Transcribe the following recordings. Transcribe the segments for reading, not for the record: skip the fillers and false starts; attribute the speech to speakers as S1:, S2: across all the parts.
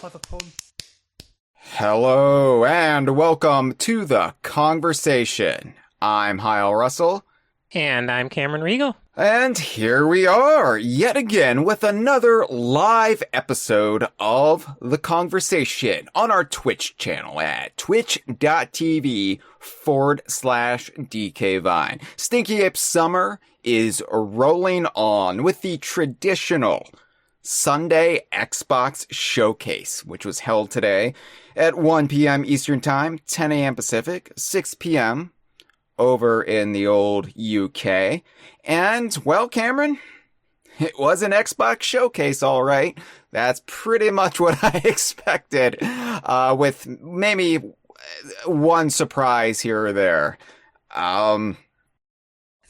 S1: clever pun.
S2: Hello and welcome to the Kongversation. I'm Hyle Russell.
S3: And I'm Cameron Reigle.
S2: And here we are, yet again, with another live episode of The Kongversation on our Twitch channel at twitch.tv/DKVine. Stinky Ape Summer is rolling on with the traditional Sunday Xbox Showcase, which was held today at 1 p.m. Eastern Time, 10 a.m. Pacific, 6 p.m. over in the old UK. And, well, Cameron, it was an Xbox Showcase, all right. That's pretty much what I expected, with maybe one surprise here or there.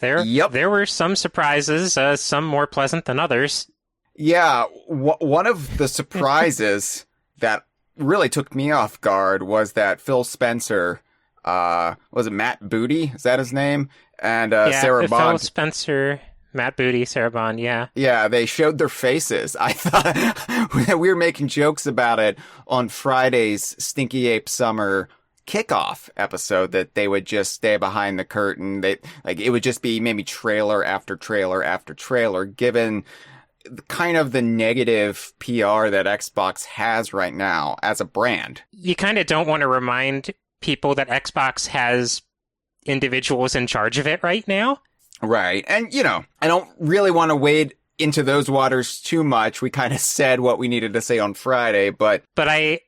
S3: There were some surprises, some more pleasant than others.
S2: Yeah, one of the surprises that really took me off guard was that Phil Spencer, was it Matt Booty? Is that his name? And Sarah Bond.
S3: Phil Spencer, Matt Booty, Sarah Bond, yeah.
S2: Yeah, they showed their faces. I thought we were making jokes about it on Friday's Stinky Ape Summer kickoff episode that they would just stay behind the curtain. It would just be maybe trailer after trailer after trailer, given kind of the negative PR that Xbox has right now as a brand.
S3: You kind of don't want to remind people that Xbox has individuals in charge of it right now.
S2: Right. And, I don't really want to wade into those waters too much. We kind of said what we needed to say on Friday, but
S3: I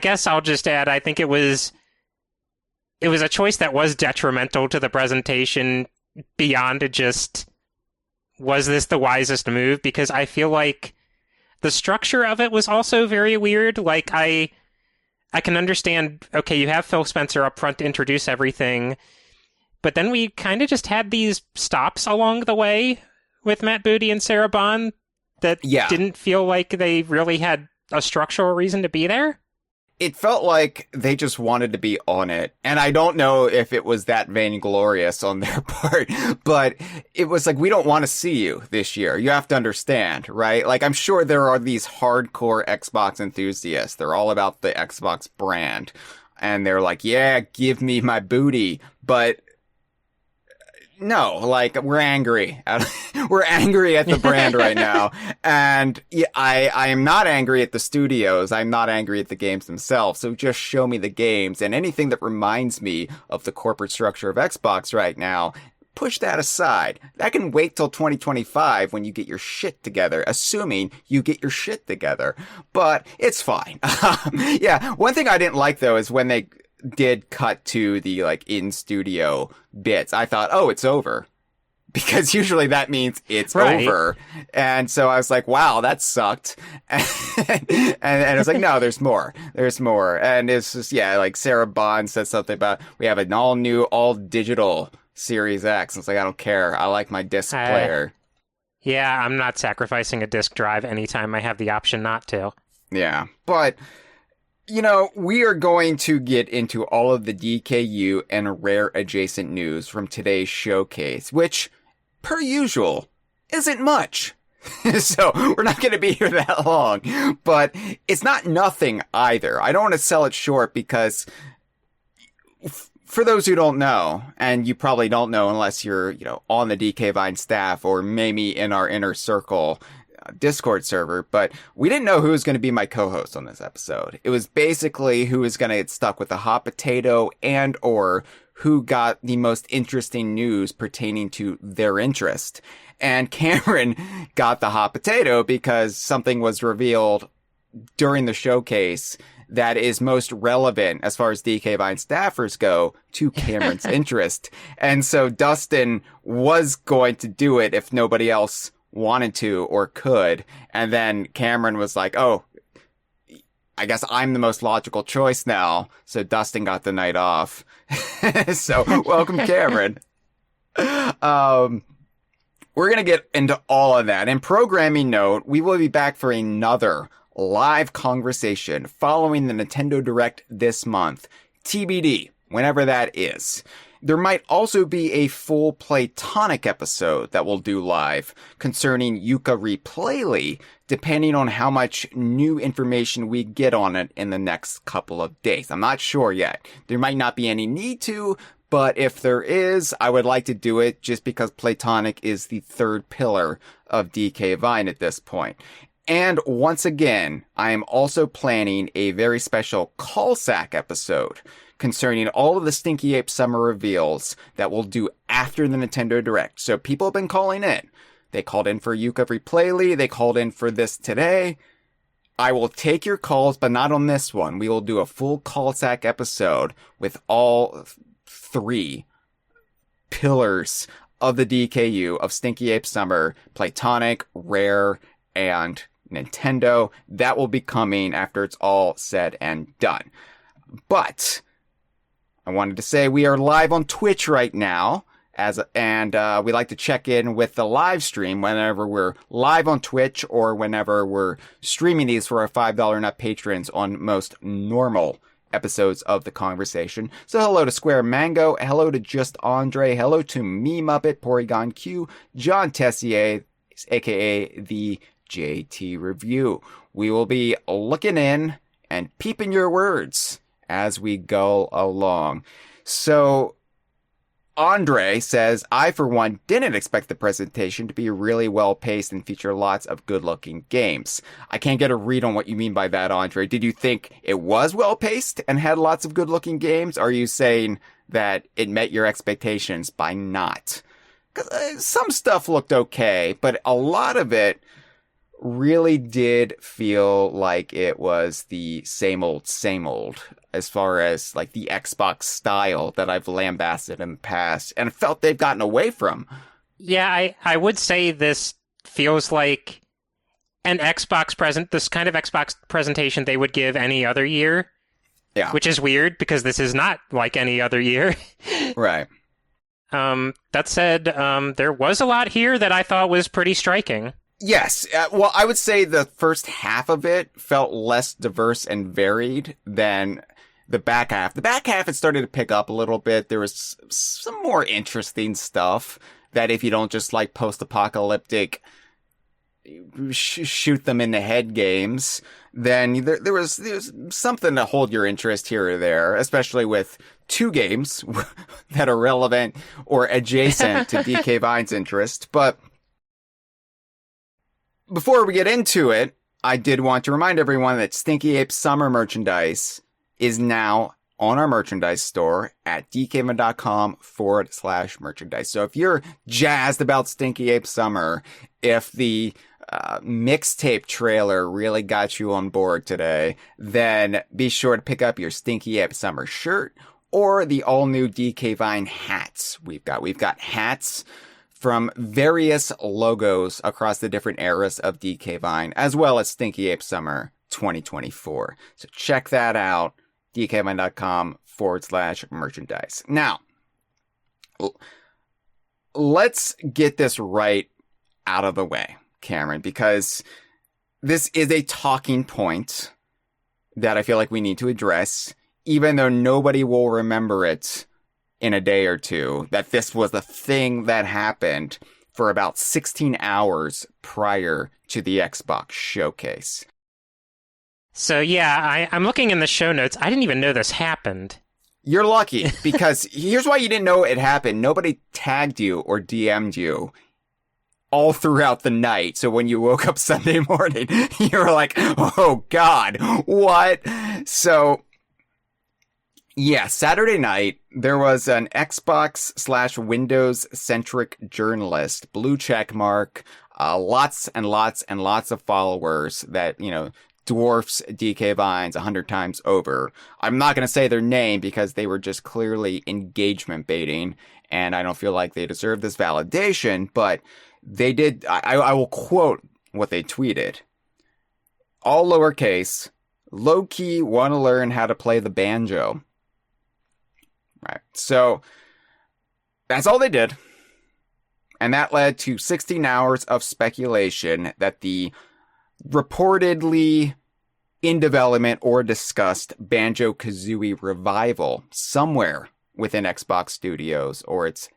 S3: guess I'll just add, I think it was a choice that was detrimental to the presentation beyond just, was this the wisest move? Because I feel like the structure of it was also very weird. Like, I can understand, okay, you have Phil Spencer up front to introduce everything, but then we kind of just had these stops along the way with Matt Booty and Sarah Bond that didn't feel like they really had a structural reason to be there.
S2: It felt like they just wanted to be on it. And I don't know if it was that vainglorious on their part, but it was like, we don't want to see you this year. You have to understand, right? Like, I'm sure there are these hardcore Xbox enthusiasts. They're all about the Xbox brand. And they're like, yeah, give me my booty. But no, like, we're angry. We're angry at the brand right now. And I am not angry at the studios. I'm not angry at the games themselves. So just show me the games. And anything that reminds me of the corporate structure of Xbox right now, push that aside. That can wait till 2025 when you get your shit together, assuming you get your shit together. But it's fine. Yeah, one thing I didn't like, though, is when they did cut to the in-studio bits, I thought, oh, it's over. Because usually that means it's over. And so I was like, wow, that sucked. And I was like, no, there's more. There's more. And it's just, like Sarah Bond said something about, we have an all-new, all-digital Series X. It's like, I don't care. I like my disc player.
S3: Yeah, I'm not sacrificing a disc drive anytime I have the option not to.
S2: Yeah, but we are going to get into all of the DKU and Rare adjacent news from today's showcase, which, per usual, isn't much. So we're not going to be here that long, but it's not nothing either. I don't want to sell it short because for those who don't know, and you probably don't know unless you're, on the DK Vine staff or maybe in our inner circle Discord server, but we didn't know who was going to be my co-host on this episode. It was basically who was going to get stuck with the hot potato and or who got the most interesting news pertaining to their interest. And Cameron got the hot potato because something was revealed during the showcase that is most relevant as far as DK Vine staffers go to Cameron's interest. And so Dustin was going to do it if nobody else wanted to or could. And then Cameron was like, oh, I guess I'm the most logical choice now. So Dustin got the night off. So welcome, Cameron. We're going to get into all of that. And programming note, we will be back for another live conversation following the Nintendo Direct this month. TBD, whenever that is. There might also be a full Playtonic episode that we'll do live concerning Yooka-Laylee, depending on how much new information we get on it in the next couple of days. I'm not sure yet. There might not be any need to, but if there is, I would like to do it just because Playtonic is the third pillar of DK Vine at this point. And once again, I am also planning a very special call sack episode concerning all of the Stinky Ape summer reveals that we'll do after the Nintendo Direct. So people have been calling in. They called in for Yooka-Laylee. They called in for this today. I will take your calls, but not on this one. We will do a full call sack episode with all 3 pillars of the DKU of Stinky Ape Summer, Playtonic, Rare, and Nintendo. That will be coming after it's all said and done. But I wanted to say we are live on Twitch right now, and we like to check in with the live stream whenever we're live on Twitch or whenever we're streaming these for our $5 and up patrons on most normal episodes of the Kongversation. So hello to Square Mango, hello to Just Andre, hello to Me Muppet, Porygon Q, John Tessier, aka the JT Review. We will be looking in and peeping your words as we go along. So Andre says, I, for one, didn't expect the presentation to be really well-paced and feature lots of good-looking games. I can't get a read on what you mean by that, Andre. Did you think it was well-paced and had lots of good-looking games? Or are you saying that it met your expectations by not? 'Cause, some stuff looked okay, but a lot of it really did feel like it was the same old as far as like the Xbox style that I've lambasted in the past and felt they've gotten away from.
S3: Yeah, I would say this feels like an this kind of Xbox presentation they would give any other year.
S2: Yeah.
S3: Which is weird because this is not like any other year.
S2: Right.
S3: That said, there was a lot here that I thought was pretty striking.
S2: Yes. Well, I would say the first half of it felt less diverse and varied than the back half. The back half, it started to pick up a little bit. There was some more interesting stuff that if you don't just like post-apocalyptic shoot them in the head games, then there was something to hold your interest here or there, especially with 2 games that are relevant or adjacent to DK Vine's interest. But before we get into it, I did want to remind everyone that Stinky Ape Summer merchandise is now on our merchandise store at dkman.com/merchandise. So if you're jazzed about Stinky Ape Summer, if the mixtape trailer really got you on board today, then be sure to pick up your Stinky Ape Summer shirt or the all-new DK Vine hats. We've got hats from various logos across the different eras of DK Vine, as well as Stinky Ape Summer 2024. So check that out, dkvine.com/merchandise. Now, let's get this right out of the way, Cameron, because this is a talking point that I feel like we need to address, even though nobody will remember it in a day or two, that this was the thing that happened for about 16 hours prior to the Xbox showcase.
S3: So yeah, I'm looking in the show notes. I didn't even know this happened.
S2: You're lucky, because here's why you didn't know it happened. Nobody tagged you or DM'd you all throughout the night. So when you woke up Sunday morning, you were like, oh God, what? So yeah, Saturday night, there was an Xbox/Windows-centric journalist, blue check mark, lots and lots and lots of followers that, dwarfs DK Vines 100 times over. I'm not going to say their name because they were just clearly engagement baiting, and I don't feel like they deserve this validation, but they did. I will quote what they tweeted. All lowercase, low-key want to learn how to play the banjo. Right. So that's all they did. And that led to 16 hours of speculation that the reportedly in development or discussed Banjo-Kazooie revival somewhere within Xbox Studios, or it's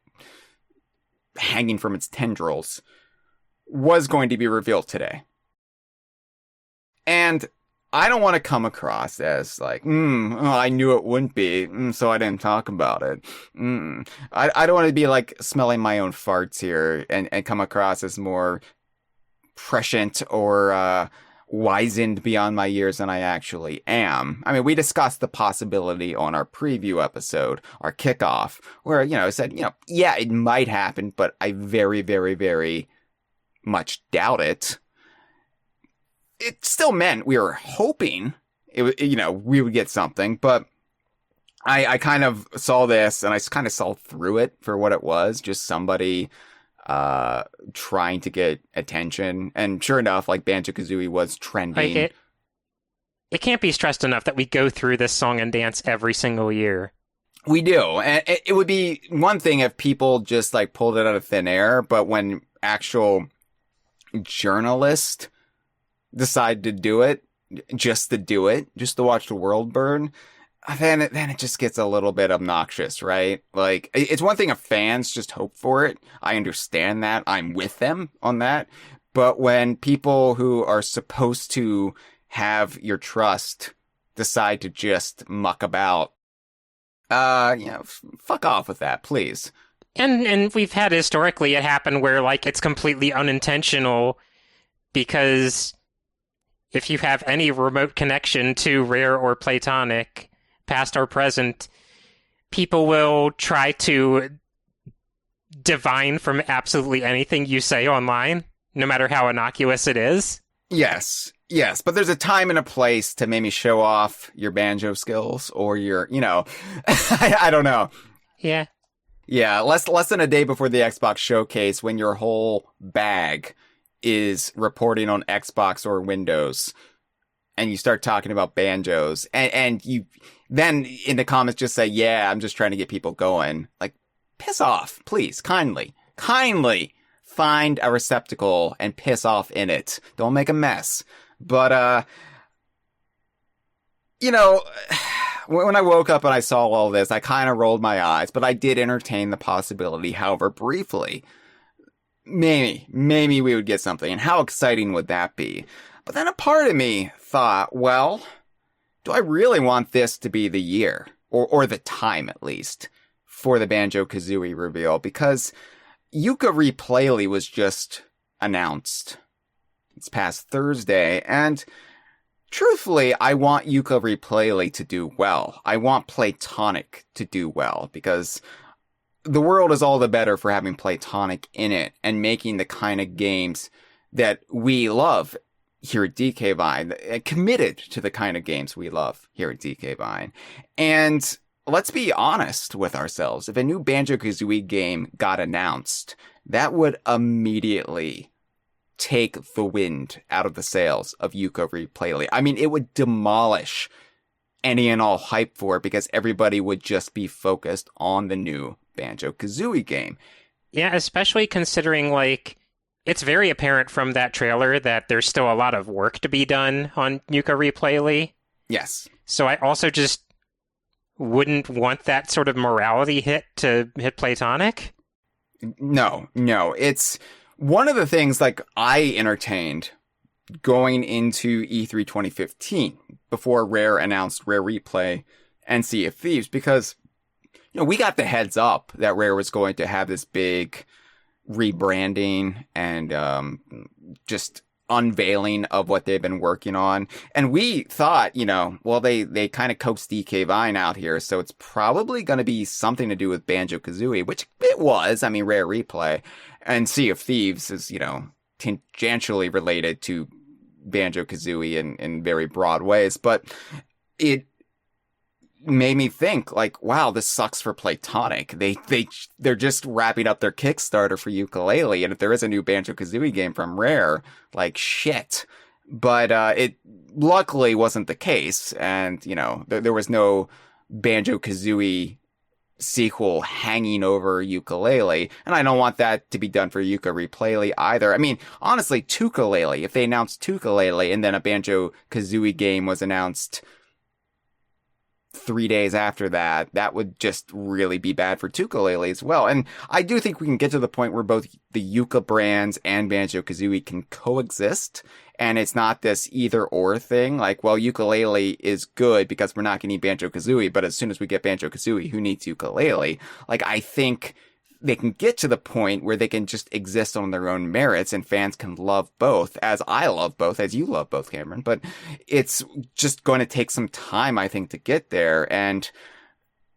S2: hanging from its tendrils, was going to be revealed today. And I don't want to come across as like, I knew it wouldn't be, so I didn't talk about it. I don't want to be like smelling my own farts here and come across as more prescient or wizened beyond my years than I actually am. I mean, we discussed the possibility on our preview episode, our kickoff, where, I said, yeah, it might happen, but I very, very, very much doubt it. It still meant we were hoping we would get something, but I kind of saw this and I kind of saw through it for what it was, just somebody trying to get attention. And sure enough, like Banjo-Kazooie was trending.
S3: Like it can't be stressed enough that we go through this song and dance every single year.
S2: We do. And it would be one thing if people just like pulled it out of thin air, but when actual journalists decide to do it, just to watch the world burn, then it just gets a little bit obnoxious, right? Like, it's one thing if fans just hope for it. I understand that. I'm with them on that. But when people who are supposed to have your trust decide to just muck about, fuck off with that, please.
S3: And we've had historically it happen where, like, it's completely unintentional, because if you have any remote connection to Rare or Playtonic, past or present, people will try to divine from absolutely anything you say online, no matter how innocuous it is.
S2: Yes, but there's a time and a place to maybe show off your banjo skills or your, I don't know.
S3: Yeah.
S2: Yeah, less than a day before the Xbox showcase, when your whole bag is reporting on Xbox or Windows, and you start talking about banjos, and you then in the comments just say, yeah, I'm just trying to get people going. Like, piss off, please, kindly find a receptacle and piss off in it. Don't make a mess. But, when I woke up and I saw all this, I kind of rolled my eyes, but I did entertain the possibility, however briefly, maybe we would get something. And how exciting would that be? But then a part of me thought, well, do I really want this to be the year, or the time at least, for the Banjo-Kazooie reveal? Because Yooka-Ree-Playly was just announced this past Thursday, and truthfully, I want Yooka-Ree-Playly to do well. I want Playtonic to do well, because the world is all the better for having Playtonic in it and making the kind of games that we love here at DK Vine, committed to the kind of games we love here at DK Vine. And let's be honest with ourselves. If a new Banjo-Kazooie game got announced, that would immediately take the wind out of the sails of Yooka-Ree-Playly. I mean, it would demolish any and all hype for it, because everybody would just be focused on the new Banjo-Kazooie game.
S3: Yeah, especially considering, like, it's very apparent from that trailer that there's still a lot of work to be done on Yooka-Ree-Playly.
S2: Yes.
S3: So I also just wouldn't want that sort of morality hit to hit Playtonic.
S2: No. It's one of the things, like, I entertained going into E3 2015, before Rare announced Rare Replay and Sea of Thieves, because we got the heads up that Rare was going to have this big rebranding and just unveiling of what they've been working on. And we thought, well, they kind of coaxed DK Vine out here, so it's probably going to be something to do with Banjo-Kazooie, which it was. I mean, Rare Replay. And Sea of Thieves is, tangentially related to Banjo-Kazooie in very broad ways. But it made me think, like, wow, this sucks for Playtonic. They're just wrapping up their Kickstarter for Yooka-Laylee, and if there is a new Banjo-Kazooie game from Rare, like, shit. But it luckily wasn't the case, and there was no Banjo-Kazooie sequel hanging over Yooka-Laylee, and I don't want that to be done for Yooka-Ree-Playly either. I mean, honestly, Tooka-Laylee, if they announced Tooka-Laylee and then a Banjo-Kazooie game was announced 3 days after that, that would just really be bad for Ukulele as well. And I do think we can get to the point where both the Yuka brands and Banjo-Kazooie can coexist. And it's not this either or thing. Like, well, Ukulele is good because we're not going to need Banjo-Kazooie, but as soon as we get Banjo-Kazooie, who needs Ukulele? Like, I think they can get to the point where they can just exist on their own merits and fans can love both, as I love both, as you love both, Cameron. But it's just going to take some time, I think, to get there. And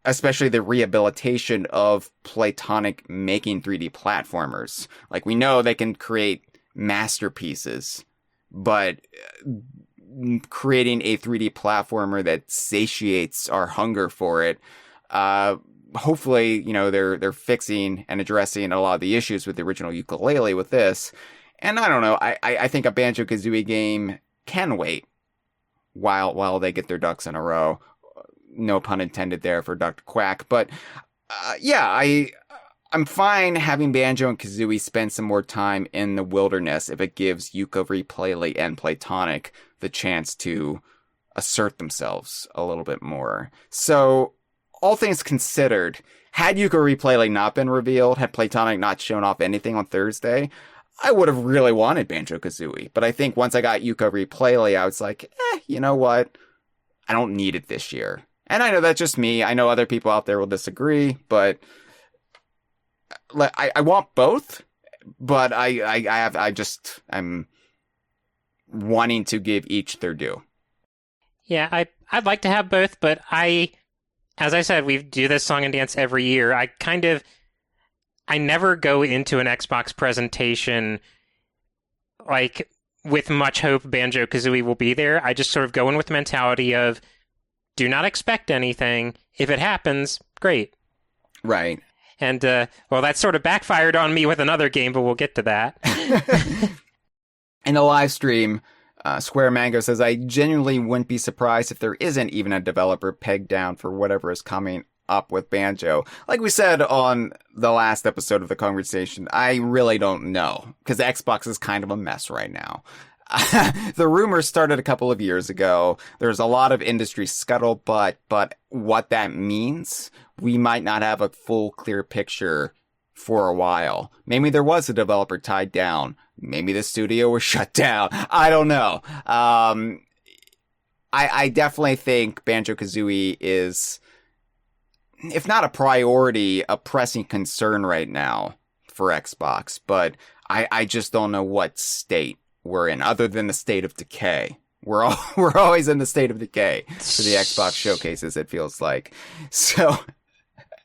S2: especially the rehabilitation of Playtonic making 3D platformers. Like, we know they can create masterpieces, but creating a 3D platformer that satiates our hunger for it, hopefully, you know, they're fixing and addressing a lot of the issues with the original Ukulele with this. And I don't know, I think a Banjo-Kazooie game can wait while they get their ducks in a row. No pun intended there for Dr. Quack. But yeah, I'm fine having Banjo and Kazooie spend some more time in the wilderness if it gives Yuka Replayley and Playtonic the chance to assert themselves a little bit more. So, all things considered, had Yuka Replayley not been revealed, had Playtonic not shown off anything on Thursday, I would have really wanted Banjo-Kazooie. But I think once I got Yuka Replayley, I was like, you know what? I don't need it this year. And I know that's just me. I know other people out there will disagree, but I want both. But I'm wanting to give each their due.
S3: Yeah, I'd like to have both, but as I said, we do this song and dance every year. I never go into an Xbox presentation like with much hope Banjo-Kazooie will be there. I just sort of go in with the mentality of do not expect anything. If it happens, great.
S2: Right.
S3: And, well, that sort of backfired on me with another game, but we'll get to that.
S2: In the live stream, Square Mango says, I genuinely wouldn't be surprised if there isn't even a developer pegged down for whatever is coming up with Banjo. Like we said on the last episode of the Kongversation, I really don't know, because Xbox is kind of a mess right now. The rumors started a couple of years ago. There's a lot of industry scuttlebutt, but what that means, we might not have a full, clear picture for a while. Maybe there was a developer tied down. Maybe the studio was shut down. I don't know. I definitely think Banjo-Kazooie is, if not a priority, a pressing concern right now for Xbox. But I just don't know what state we're in, other than the state of decay. We're always in the state of decay for the Xbox showcases, it feels like. So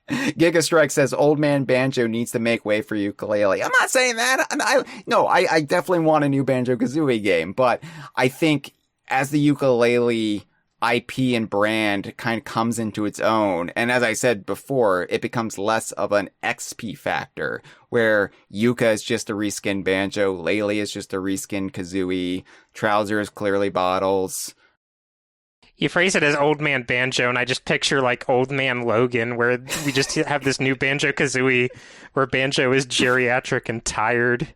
S2: Gigastrike says Old Man Banjo needs to make way for Ukulele. I'm not saying that. I definitely want a new Banjo-Kazooie game, but I think as the Ukulele IP and brand kind of comes into its own, and as I said before, it becomes less of an XP factor, where Yuka is just a reskin Banjo, Lele is just a reskin Kazooie, Trouser is clearly Bottles.
S3: You phrase it as Old Man Banjo, and I just picture, like, Old Man Logan, where we just have this new Banjo-Kazooie, where Banjo is geriatric and tired,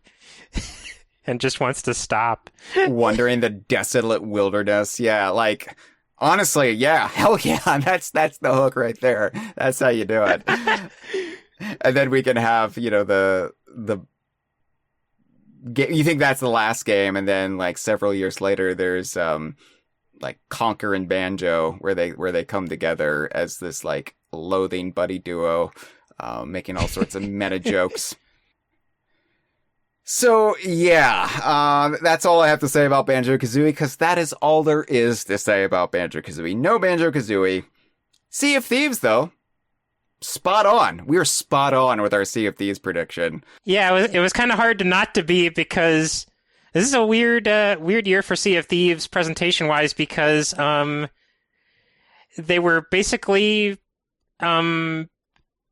S3: and just wants to stop.
S2: Wandering the desolate wilderness. Yeah, like, honestly, yeah, hell yeah, that's the hook right there. That's how you do it. And then we can have, you know, the you think that's the last game, and then, like, several years later, there's, like Conker and Banjo, where they come together as this like loathing buddy duo, making all sorts of meta jokes. So yeah, that's all I have to say about Banjo-Kazooie, because that is all there is to say about Banjo-Kazooie. No Banjo-Kazooie. Sea of Thieves, though, spot on. We were spot on with our Sea of Thieves prediction.
S3: Yeah, it was kind of hard to not to be, because this is a weird year for Sea of Thieves presentation-wise, because they were basically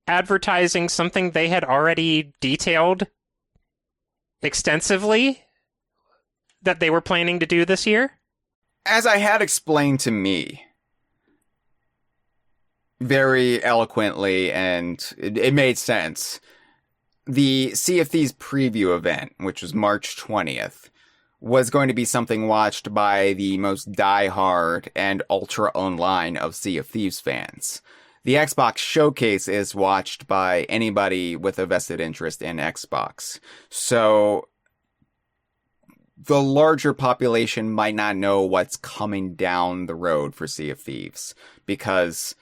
S3: advertising something they had already detailed extensively that they were planning to do this year.
S2: As I had explained to me very eloquently, and it made sense, the Sea of Thieves preview event, which was March 20th, was going to be something watched by the most diehard and ultra online of Sea of Thieves fans. The Xbox Showcase is watched by anybody with a vested interest in Xbox. So the larger population might not know what's coming down the road for Sea of Thieves because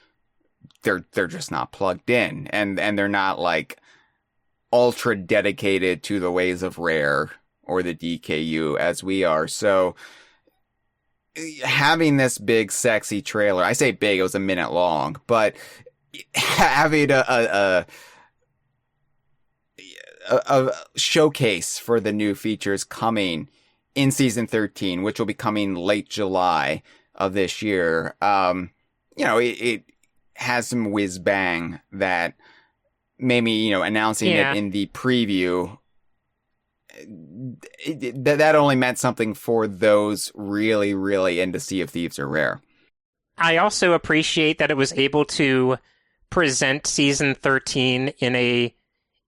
S2: they're just not plugged in, and they're not like ultra dedicated to the ways of Rare or the DKU as we are. So having this big sexy trailer, I say big, it was a minute long, but having a showcase for the new features coming in Season 13, which will be coming late July of this year, it has some whiz bang that made me, announcing it in the preview, that only meant something for those really, really into Sea of Thieves or Rare.
S3: I also appreciate that it was able to present Season 13 in a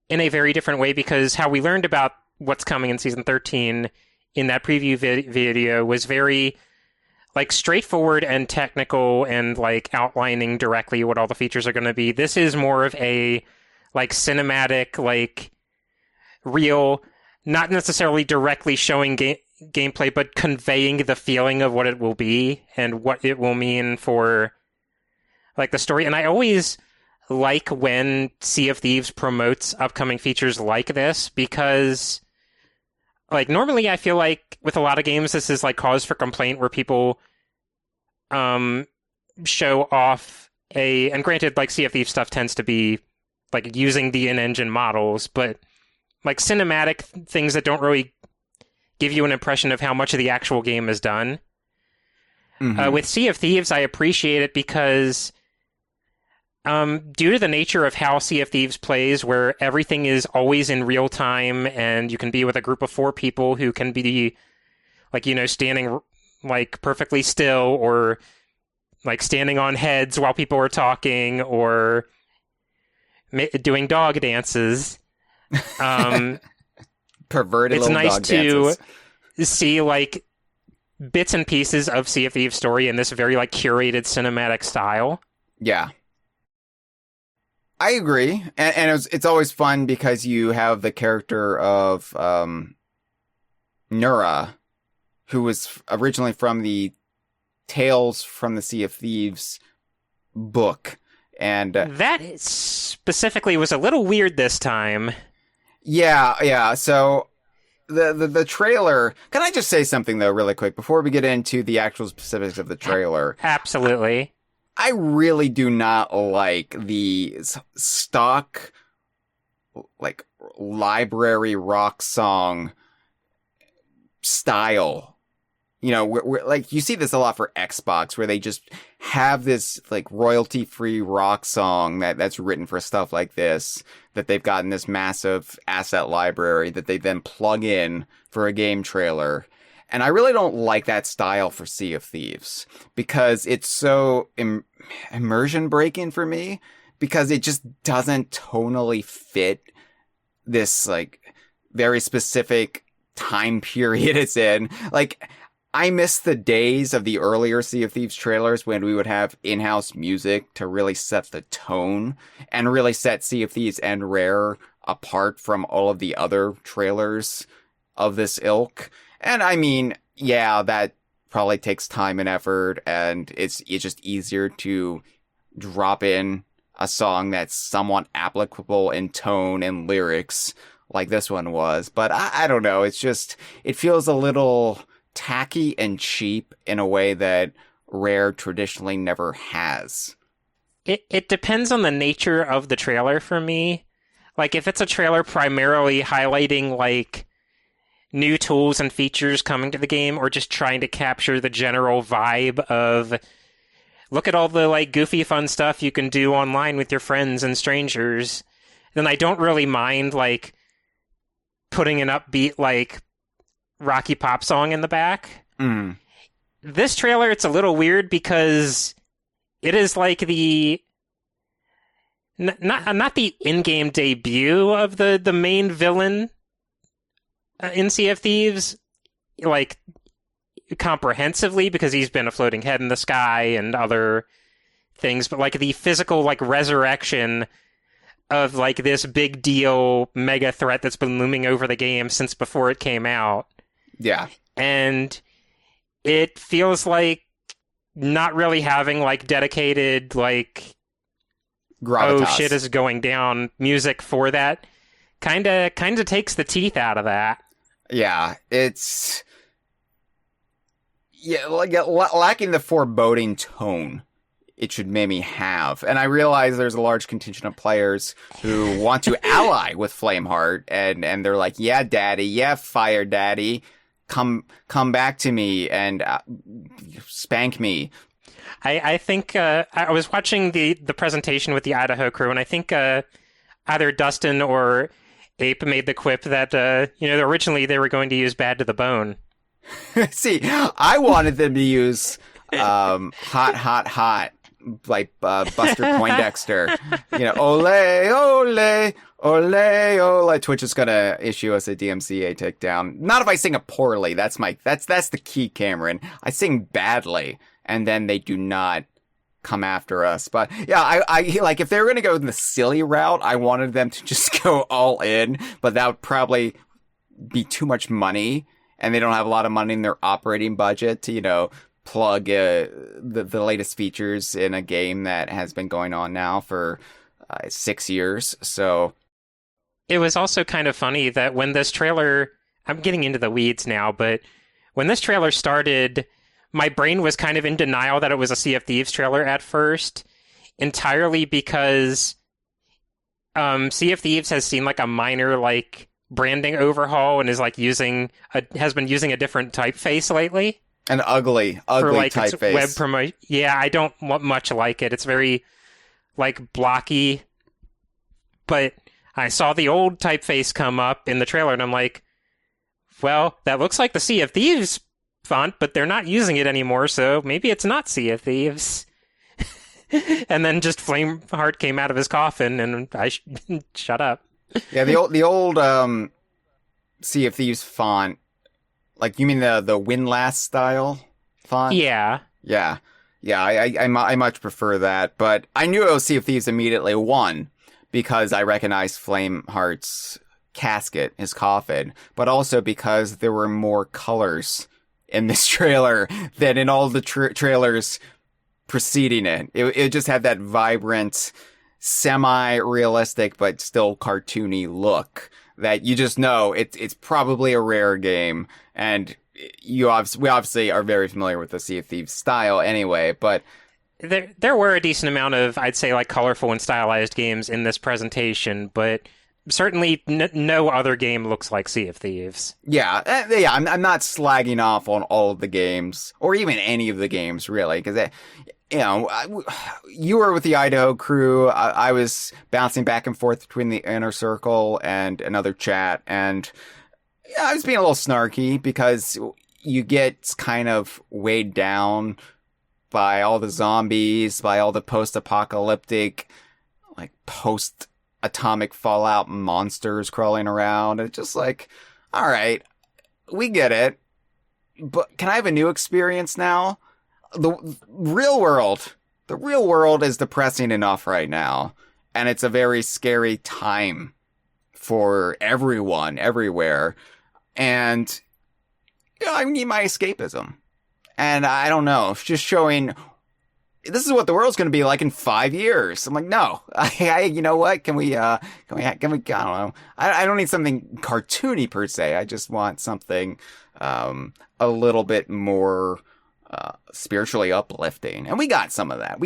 S3: very different way, because how we learned about what's coming in Season 13 in that preview video was very straightforward and technical and outlining directly what all the features are going to be. This is more of a cinematic, real, not necessarily directly showing gameplay, but conveying the feeling of what it will be and what it will mean for the story. And I always like when Sea of Thieves promotes upcoming features like this, because normally I feel like with a lot of games this is cause for complaint, where people show off and granted Sea of Thieves stuff tends to be using the in-engine models, but cinematic things that don't really give you an impression of how much of the actual game is done. Mm-hmm. With Sea of Thieves, I appreciate it because due to the nature of how Sea of Thieves plays, where everything is always in real time, and you can be with a group of 4 people who can be standing perfectly still, or standing on heads while people are talking, or doing dog dances.
S2: Perverted
S3: it's
S2: little
S3: nice
S2: dog dances.
S3: To see bits and pieces of Sea of Thieves story in this very curated cinematic style.
S2: Yeah, I agree, and it's always fun because you have the character of Nura, who was originally from the Tales from the Sea of Thieves book, and
S3: that specifically was a little weird this time.
S2: Yeah. So the trailer. Can I just say something though, really quick, before we get into the actual specifics of the trailer?
S3: Absolutely.
S2: I really do not like the stock, library rock song style. We're you see this a lot for Xbox, where they just have this royalty-free rock song that's written for stuff like this, that they've gotten this massive asset library that they then plug in for a game trailer. And I really don't like that style for Sea of Thieves, because it's so immersion breaking for me, because it just doesn't tonally fit this very specific time period it's in. I miss the days of the earlier Sea of Thieves trailers when we would have in-house music to really set the tone and really set Sea of Thieves and Rare apart from all of the other trailers of this ilk. And I mean, yeah, that probably takes time and effort, and it's just easier to drop in a song that's somewhat applicable in tone and lyrics like this one was. But I don't know, it feels a little tacky and cheap in a way that Rare traditionally never has.
S3: It depends on the nature of the trailer for me. If it's a trailer primarily highlighting new tools and features coming to the game, or just trying to capture the general vibe of look at all the goofy fun stuff you can do online with your friends and strangers, then I don't really mind putting an upbeat Rocky Pop song in the back.
S2: Mm.
S3: This trailer, it's a little weird because it is the not the in-game debut of the main villain in Sea of Thieves. like comprehensively because he's been a floating head in the sky and other things, but like the physical like resurrection of like this big deal mega threat that's been looming over the game since before it came out.
S2: Yeah.
S3: And it feels like not really having like dedicated like
S2: Gravitas.
S3: oh shit is going down music for that kind of takes the teeth out of that.
S2: Yeah, it's like lacking the foreboding tone it should maybe have. And I realize there's a large contingent of players who want to ally with Flameheart, and they're like, yeah, daddy, yeah, fire daddy, come back to me and spank me.
S3: I think I was watching the presentation with the Idaho crew, and I think either Dustin or Ape made the quip that originally they were going to use Bad to the Bone.
S2: See, I wanted them to use hot like Buster Poindexter. Ole, ole, ole, ole. Twitch is gonna issue us a DMCA takedown. Not if I sing it poorly. That's the key, Cameron. I sing badly, and then they do not come after us. But yeah, I like if they were gonna go the silly route, I wanted them to just go all in, but that would probably be too much money, and they don't have a lot of money in their operating budget to plug the latest features in a game that has been going on now for 6 years. So
S3: it was also kind of funny that when this trailer, I'm getting into the weeds now, but when this trailer started, my brain was kind of in denial that it was a Sea of Thieves trailer at first, entirely because Sea of Thieves has seen like a minor like branding overhaul and is like has been using a different typeface lately.
S2: An ugly
S3: for, like,
S2: typeface.
S3: Web promotion. Yeah, I don't much like it. It's very like blocky. But I saw the old typeface come up in the trailer, and I'm like, well, that looks like the Sea of Thieves font, but they're not using it anymore, so maybe it's not Sea of Thieves. And then just Flameheart came out of his coffin, and I shut up.
S2: Yeah, the old Sea of Thieves font. Like, you mean the Windlass style font?
S3: Yeah.
S2: Yeah. Yeah, I much prefer that. But I knew it was Sea of Thieves immediately, one, because I recognized Flameheart's casket, his coffin, but also because there were more colors in this trailer than in all the trailers preceding it. It just had that vibrant, semi-realistic, but still cartoony look that you just know it's probably a rare game. And we obviously are very familiar with the Sea of Thieves style anyway, but
S3: there were a decent amount of, I'd say, like colorful and stylized games in this presentation, but certainly no other game looks like Sea of Thieves.
S2: Yeah. I'm not slagging off on all of the games, or even any of the games really, because you were with the Idaho crew. I was bouncing back and forth between the inner circle and another chat, and I was being a little snarky because you get kind of weighed down by all the zombies, by all the post-apocalyptic, like post-atomic fallout monsters crawling around. It's just like, all right, we get it, but can I have a new experience now? The real world is depressing enough right now, and it's a very scary time for everyone, everywhere. And I need my escapism. And I don't know, just showing this is what the world's going to be like in 5 years. I'm like, no, you know what? Can we, I don't know. I don't need something cartoony per se. I just want something, a little bit more, spiritually uplifting. And we got some of that.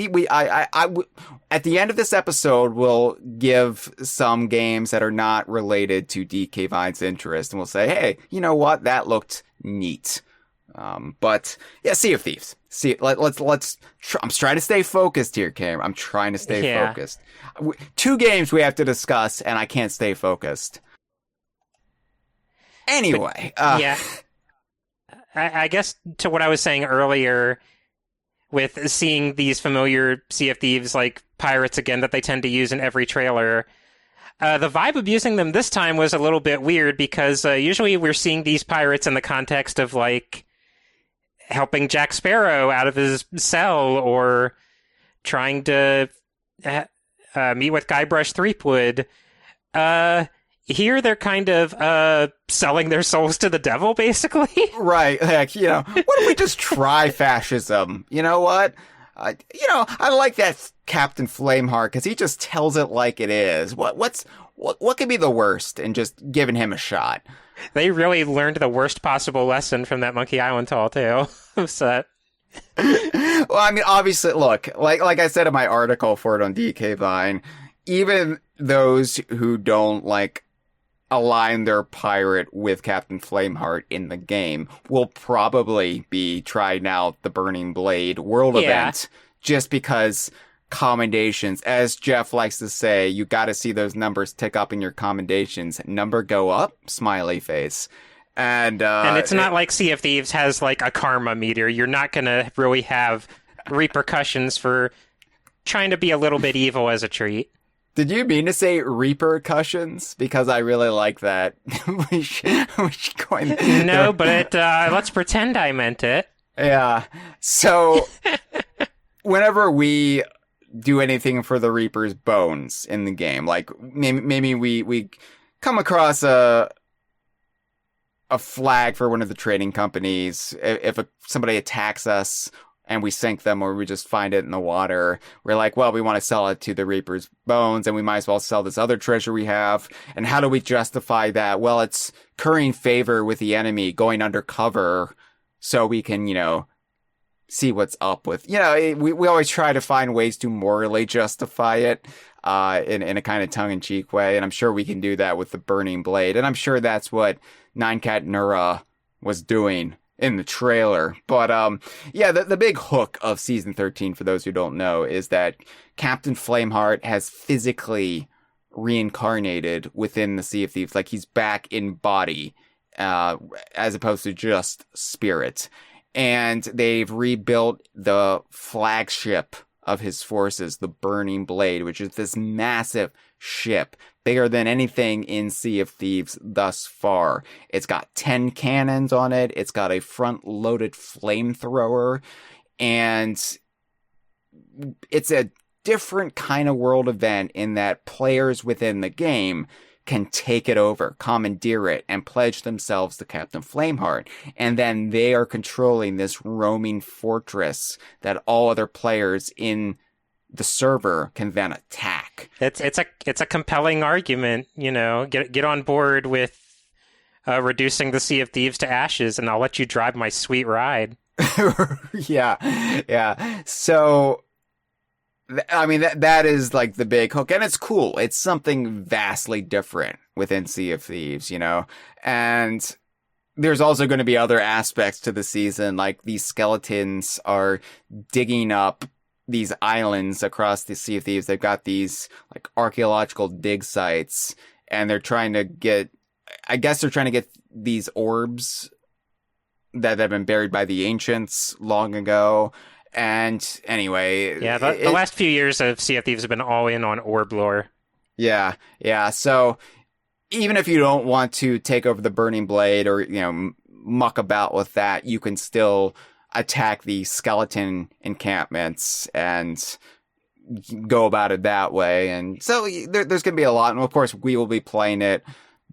S2: At the end of this episode, we'll give some games that are not related to DK Vine's interest, and we'll say, hey, you know what? That looked neat. But yeah, Sea of Thieves. I'm trying to stay focused here, Cam. I'm trying to stay focused. 2 games we have to discuss, and I can't stay focused. Anyway.
S3: Yeah. I guess to what I was saying earlier with seeing these familiar Sea of Thieves like pirates again that they tend to use in every trailer, The vibe of using them this time was a little bit weird because usually we're seeing these pirates in the context of like helping Jack Sparrow out of his cell or trying to meet with Guybrush Threepwood. Here they're kind of selling their souls to the devil, basically.
S2: Right. Like, what if we just try fascism? You know what? I like that Captain Flameheart because he just tells it like it is. What could be the worst in just giving him a shot?
S3: They really learned the worst possible lesson from that Monkey Island tall tale. So.
S2: Well, I mean, obviously, look, like I said in my article for it on DK Vine, even those who don't align their pirate with Captain Flameheart in the game will probably be trying out the Burning Blade world event just because commendations, as Jeff likes to say, you got to see those numbers tick up in your commendations. Number go up, smiley face. And
S3: it's not like Sea of Thieves has like a karma meter. You're not going to really have repercussions for trying to be a little bit evil as a treat.
S2: Did you mean to say repercussions? Because I really like that. we should coin that.
S3: No, but let's pretend I meant it.
S2: Yeah. So, whenever we do anything for the Reaper's bones in the game, like maybe we come across a flag for one of the trading companies, if somebody attacks us and we sink them or we just find it in the water, we're like, well, we want to sell it to the Reaper's bones and we might as well sell this other treasure we have. And how do we justify that? Well, it's currying favor with the enemy, going undercover so we can, see what's up with, we always try to find ways to morally justify it, in a kind of tongue-in-cheek way. And I'm sure we can do that with the Burning Blade. And I'm sure that's what Nine Cat Nura was doing in the trailer. But, the big hook of Season 13, for those who don't know, is that Captain Flameheart has physically reincarnated within the Sea of Thieves. Like, he's back in body, as opposed to just spirit. And they've rebuilt the flagship of his forces, the Burning Blade, which is this massive ship, bigger than anything in Sea of Thieves thus far. It's got 10 cannons on it. It's got a front-loaded flamethrower. And it's a different kind of world event in that players within the game can take it over, commandeer it, and pledge themselves to Captain Flameheart. And then they are controlling this roaming fortress that all other players in the server can then attack.
S3: It's a compelling argument, get on board with reducing the Sea of Thieves to ashes, and I'll let you drive my sweet ride.
S2: Yeah. So, I mean, that is like the big hook, and it's cool. It's something vastly different within Sea of Thieves, and there's also going to be other aspects to the season, like these skeletons are digging up these islands across the Sea of Thieves. They've got these like archaeological dig sites, and they're trying to get these orbs that have been buried by the ancients long ago. And anyway,
S3: yeah, the last few years of Sea of Thieves have been all in on orb lore.
S2: Yeah. So even if you don't want to take over the Burning Blade or muck about with that, you can still attack the skeleton encampments and go about it that way. And so there's going to be a lot. And of course, we will be playing it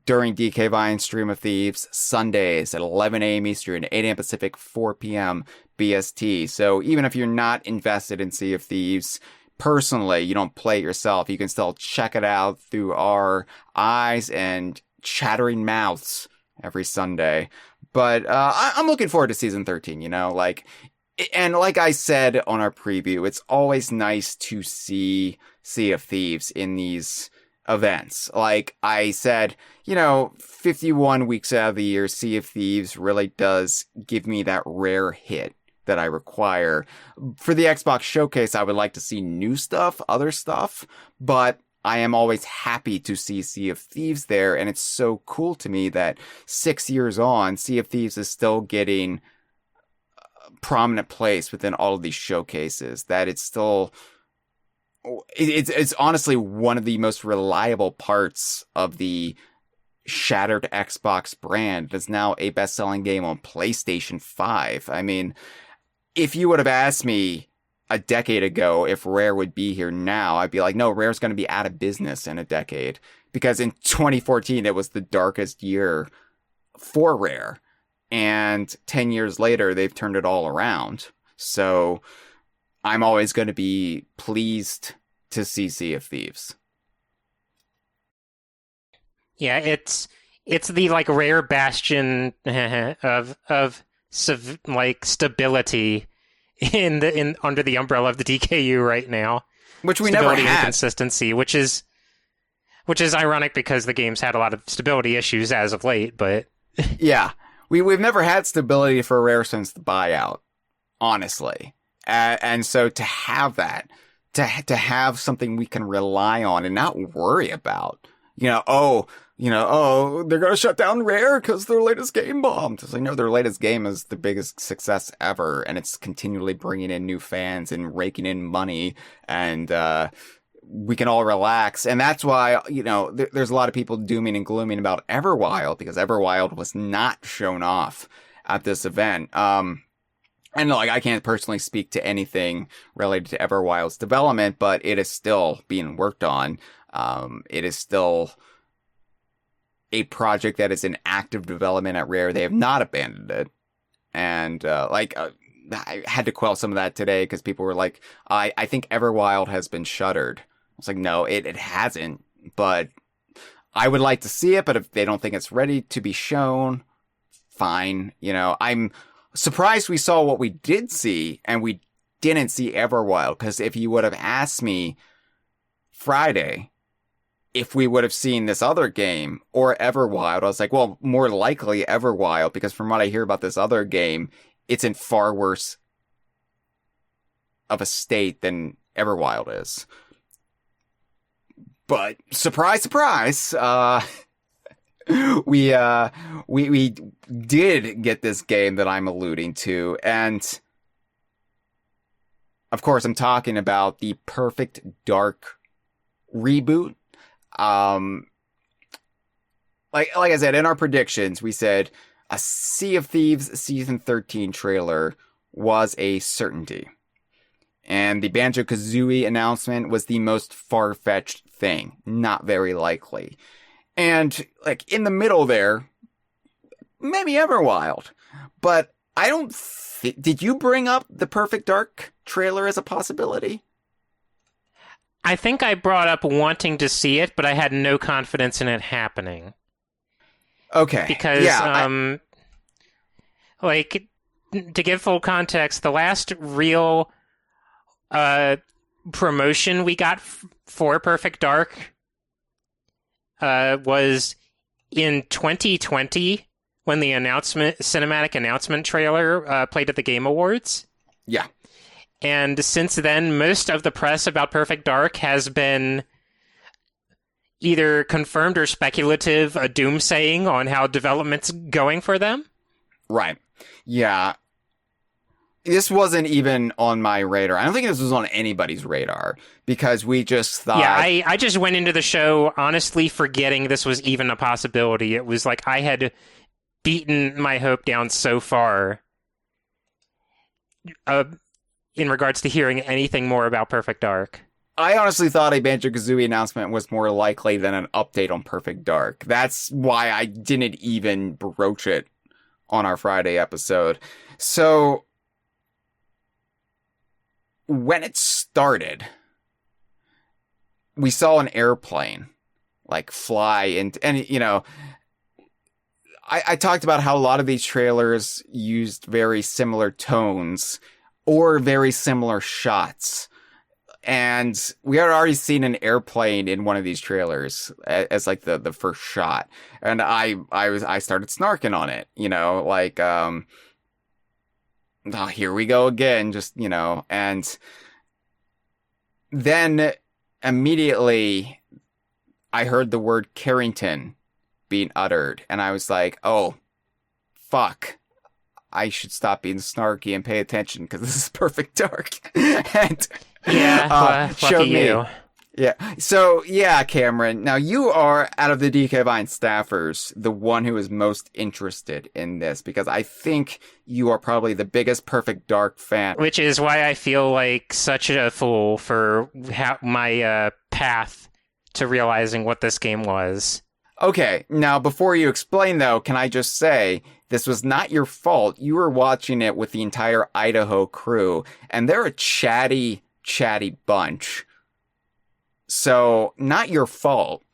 S2: during DK Vine's Stream of Thieves Sundays at 11 a.m. Eastern, 8 a.m. Pacific, 4 p.m. BST. So even if you're not invested in Sea of Thieves personally, you don't play it yourself, you can still check it out through our eyes and chattering mouths every Sunday. But I'm looking forward to Season 13, and like I said on our preview, it's always nice to see Sea of Thieves in these events. Like I said, 51 weeks out of the year, Sea of Thieves really does give me that rare hit that I require. For the Xbox Showcase, I would like to see new stuff, other stuff, but I am always happy to see Sea of Thieves there, and it's so cool to me that 6 years on, Sea of Thieves is still getting a prominent place within all of these showcases, that it's still it's honestly one of the most reliable parts of the shattered Xbox brand. It's now a best-selling game on PlayStation 5. I mean, if you would have asked me a decade ago if Rare would be here now, I'd be like, no, Rare's going to be out of business in a decade. Because in 2014, it was the darkest year for Rare. And 10 years later, they've turned it all around. So I'm always going to be pleased to see Sea of Thieves.
S3: Yeah, it's the like rare bastion of like stability in under the umbrella of the DKU right now.
S2: Which we
S3: stability
S2: never had.
S3: And consistency, which is ironic because the game's had a lot of stability issues as of late, but
S2: yeah. We've never had stability for Rare since the buyout, honestly. And so to have that, to have something we can rely on and not worry about, they're going to shut down Rare because their latest game bombed. It's like, no, their latest game is the biggest success ever, and it's continually bringing in new fans and raking in money, and we can all relax. And that's why, there's a lot of people dooming and glooming about Everwild, because Everwild was not shown off at this event. And like, I can't personally speak to anything related to Everwild's development, but it is still being worked on. It is still a project that is in active development at Rare. They have not abandoned it. And, I had to quell some of that today because people were like, I think Everwild has been shuttered. I was like, no, it hasn't, but I would like to see it, but if they don't think it's ready to be shown, fine. I'm surprised we saw what we did see, and we didn't see Everwild, because if you would have asked me Friday if we would have seen this other game or Everwild, I was like, well, more likely Everwild, because from what I hear about this other game, it's in far worse of a state than Everwild is. But surprise, surprise, we did get this game that I'm alluding to, and of course I'm talking about the Perfect Dark reboot. Like I said, in our predictions, we said a Sea of Thieves Season 13 trailer was a certainty. And the Banjo-Kazooie announcement was the most far-fetched thing. Not very likely. And, like, in the middle there, maybe Everwild. But I don't did you bring up the Perfect Dark trailer as a possibility?
S3: I think I brought up wanting to see it, but I had no confidence in it happening.
S2: Okay.
S3: Because,
S2: yeah,
S3: to give full context, the last real promotion we got for Perfect Dark was in 2020 when the cinematic announcement trailer played at the Game Awards.
S2: Yeah.
S3: And since then, most of the press about Perfect Dark has been either confirmed or speculative, a doomsaying on how development's going for them.
S2: Right. Yeah. This wasn't even on my radar. I don't think this was on anybody's radar, because we just thought...
S3: Yeah, I just went into the show honestly forgetting this was even a possibility. It was like I had beaten my hope down so far in regards to hearing anything more about Perfect Dark.
S2: I honestly thought a Banjo-Kazooie announcement was more likely than an update on Perfect Dark. That's why I didn't even broach it on our Friday episode. So when it started, we saw an airplane like fly and I talked about how a lot of these trailers used very similar tones or very similar shots. And we had already seen an airplane in one of these trailers as like the first shot. And I started snarking on it, oh, here we go again, and then immediately I heard the word Carrington being uttered, and I was like, oh, fuck. I should stop being snarky and pay attention, because this is Perfect Dark. And
S3: Yeah,
S2: showed
S3: lucky
S2: me.
S3: you.
S2: Yeah. So, yeah, Cameron, now you are, out of the DK Vine staffers, the one who is most interested in this, because I think you are probably the biggest Perfect Dark fan.
S3: Which is why I feel like such a fool for my path to realizing what this game was.
S2: Okay, now before you explain, though, can I just say, this was not your fault. You were watching it with the entire Idaho crew, and they're a chatty bunch. So, not your fault.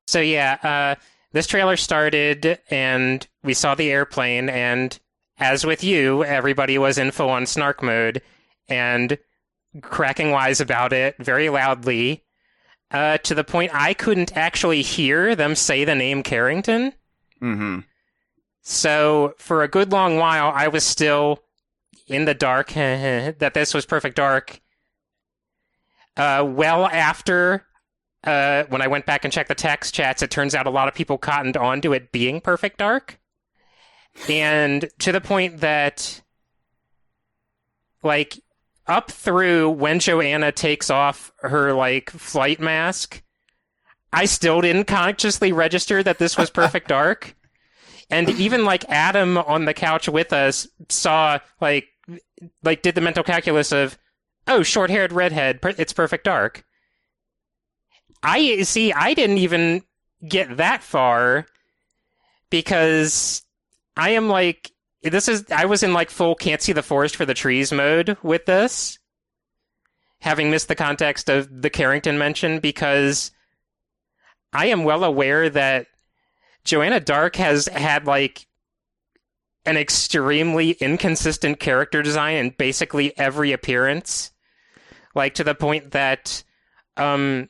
S3: So yeah, this trailer started, and we saw the airplane, and as with you, everybody was in full-on snark mode, and cracking wise about it very loudly, to the point I couldn't actually hear them say the name Carrington.
S2: Mm-hmm.
S3: So, for a good long while, I was still in the dark that this was Perfect Dark. Well after, when I went back and checked the text chats, it turns out a lot of people cottoned on to it being Perfect Dark. And to the point that, like, up through when Joanna takes off her, like, flight mask, I still didn't consciously register that this was Perfect Dark. And even, like, Adam on the couch with us saw, like did the mental calculus of, oh, short-haired redhead, it's Perfect Dark. I didn't even get that far because I am like, I was in like full can't see the forest for the trees mode with this, having missed the context of the Carrington mention, because I am well aware that Joanna Dark has had like an extremely inconsistent character design in basically every appearance. Like, to the point that her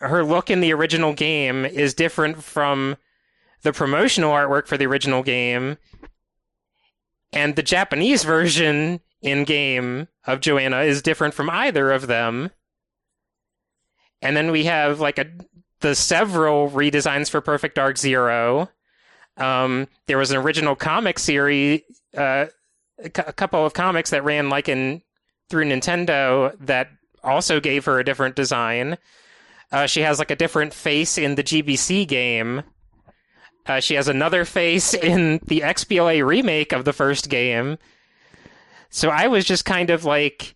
S3: look in the original game is different from the promotional artwork for the original game, and the Japanese version in-game of Joanna is different from either of them. And then we have, like, the several redesigns for Perfect Dark Zero. There was an original comic series, a couple of comics that ran, like, through Nintendo that also gave her a different design. She has like a different face in the GBC game. She has another face in the XBLA remake of the first game. So I was just kind of like,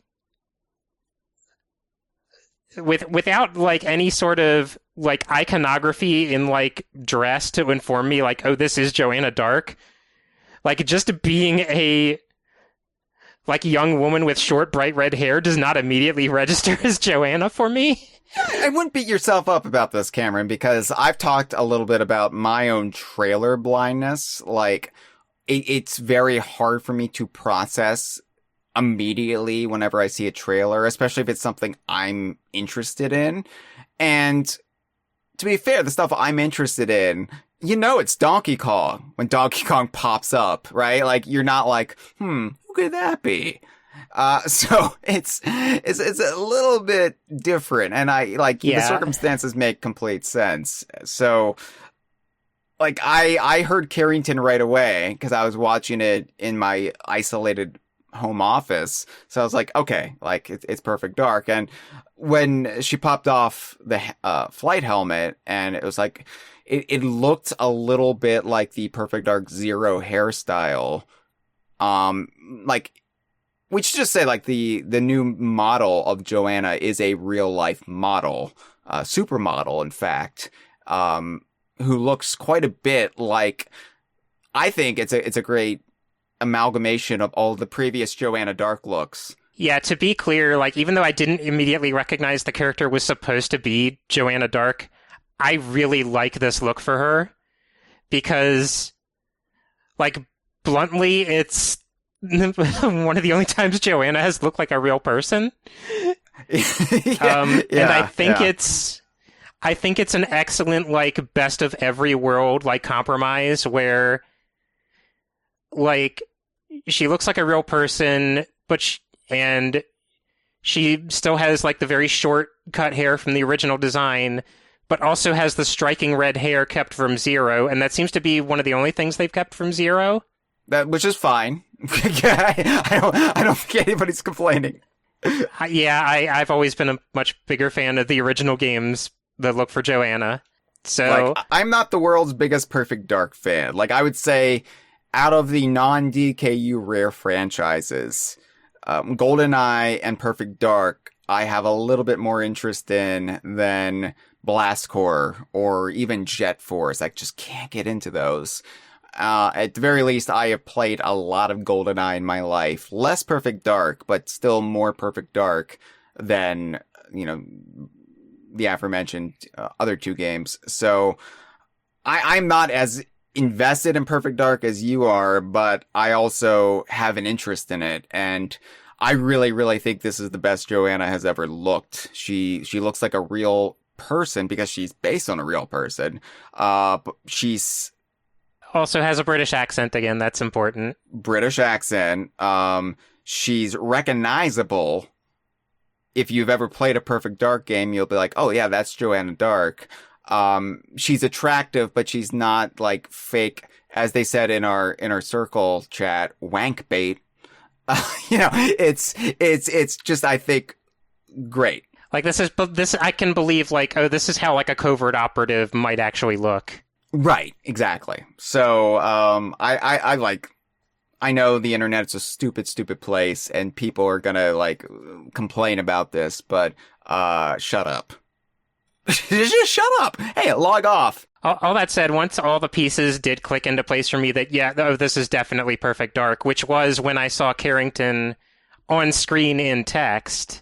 S3: without like any sort of like iconography in like dress to inform me like, oh, this is Joanna Dark. Like, just being a like young woman with short, bright red hair does not immediately register as Joanna for me.
S2: I wouldn't beat yourself up about this, Cameron, because I've talked a little bit about my own trailer blindness. Like, it's very hard for me to process immediately whenever I see a trailer, especially if it's something I'm interested in. And to be fair, the stuff I'm interested in, you know, it's Donkey Kong when Donkey Kong pops up, right? Like, you're not like, who could that be? So it's a little bit different, and the circumstances make complete sense. So, like, I heard Carrington right away because I was watching it in my isolated home office. So I was like, okay, like, it's Perfect Dark. And when she popped off the flight helmet, and it was like, it looked a little bit like the Perfect Dark Zero hairstyle. Like, we should just say, like, the new model of Joanna is a real life model, supermodel, in fact, who looks quite a bit like, I think it's a great amalgamation of all the previous Joanna Dark looks.
S3: Yeah, to be clear, like, even though I didn't immediately recognize the character was supposed to be Joanna Dark, I really like this look for her because, like, bluntly, it's one of the only times Joanna has looked like a real person. And I think it's an excellent, like, best of every world, like, compromise where, like, she looks like a real person, but she still has, like, the very short cut hair from the original design, but also has the striking red hair kept from Zero, and that seems to be one of the only things they've kept from Zero.
S2: Which is fine. Yeah, I don't think anybody's complaining.
S3: I've always been a much bigger fan of the original games that look for Joanna.
S2: Like,
S3: So,
S2: I'm not the world's biggest Perfect Dark fan. Like, I would say, out of the non-DKU rare franchises, GoldenEye and Perfect Dark, I have a little bit more interest in than Blast Corps or even Jet Force. I just can't get into those. At the very least, I have played a lot of GoldenEye in my life. Less Perfect Dark, but still more Perfect Dark than, the aforementioned other two games. So I'm not as invested in Perfect Dark as you are, but I also have an interest in it. And I really, really think this is the best Joanna has ever looked. She looks like a real person because she's based on a real person. But she's
S3: also has a British accent again. That's important.
S2: British accent. She's recognizable. If you've ever played a Perfect Dark game, you'll be like, oh yeah, that's Joanna Dark. She's attractive, but she's not like fake, as they said in our circle chat, wank bait. It's just, I think, great.
S3: Like this I can believe, like, oh, this is how like a covert operative might actually look.
S2: Right, exactly. So, I know the internet's a stupid, stupid place, and people are gonna, like, complain about this, but, shut up. Just shut up! Hey, log off!
S3: All that said, once all the pieces did click into place for me that, this is definitely Perfect Dark, which was when I saw Carrington on screen in text.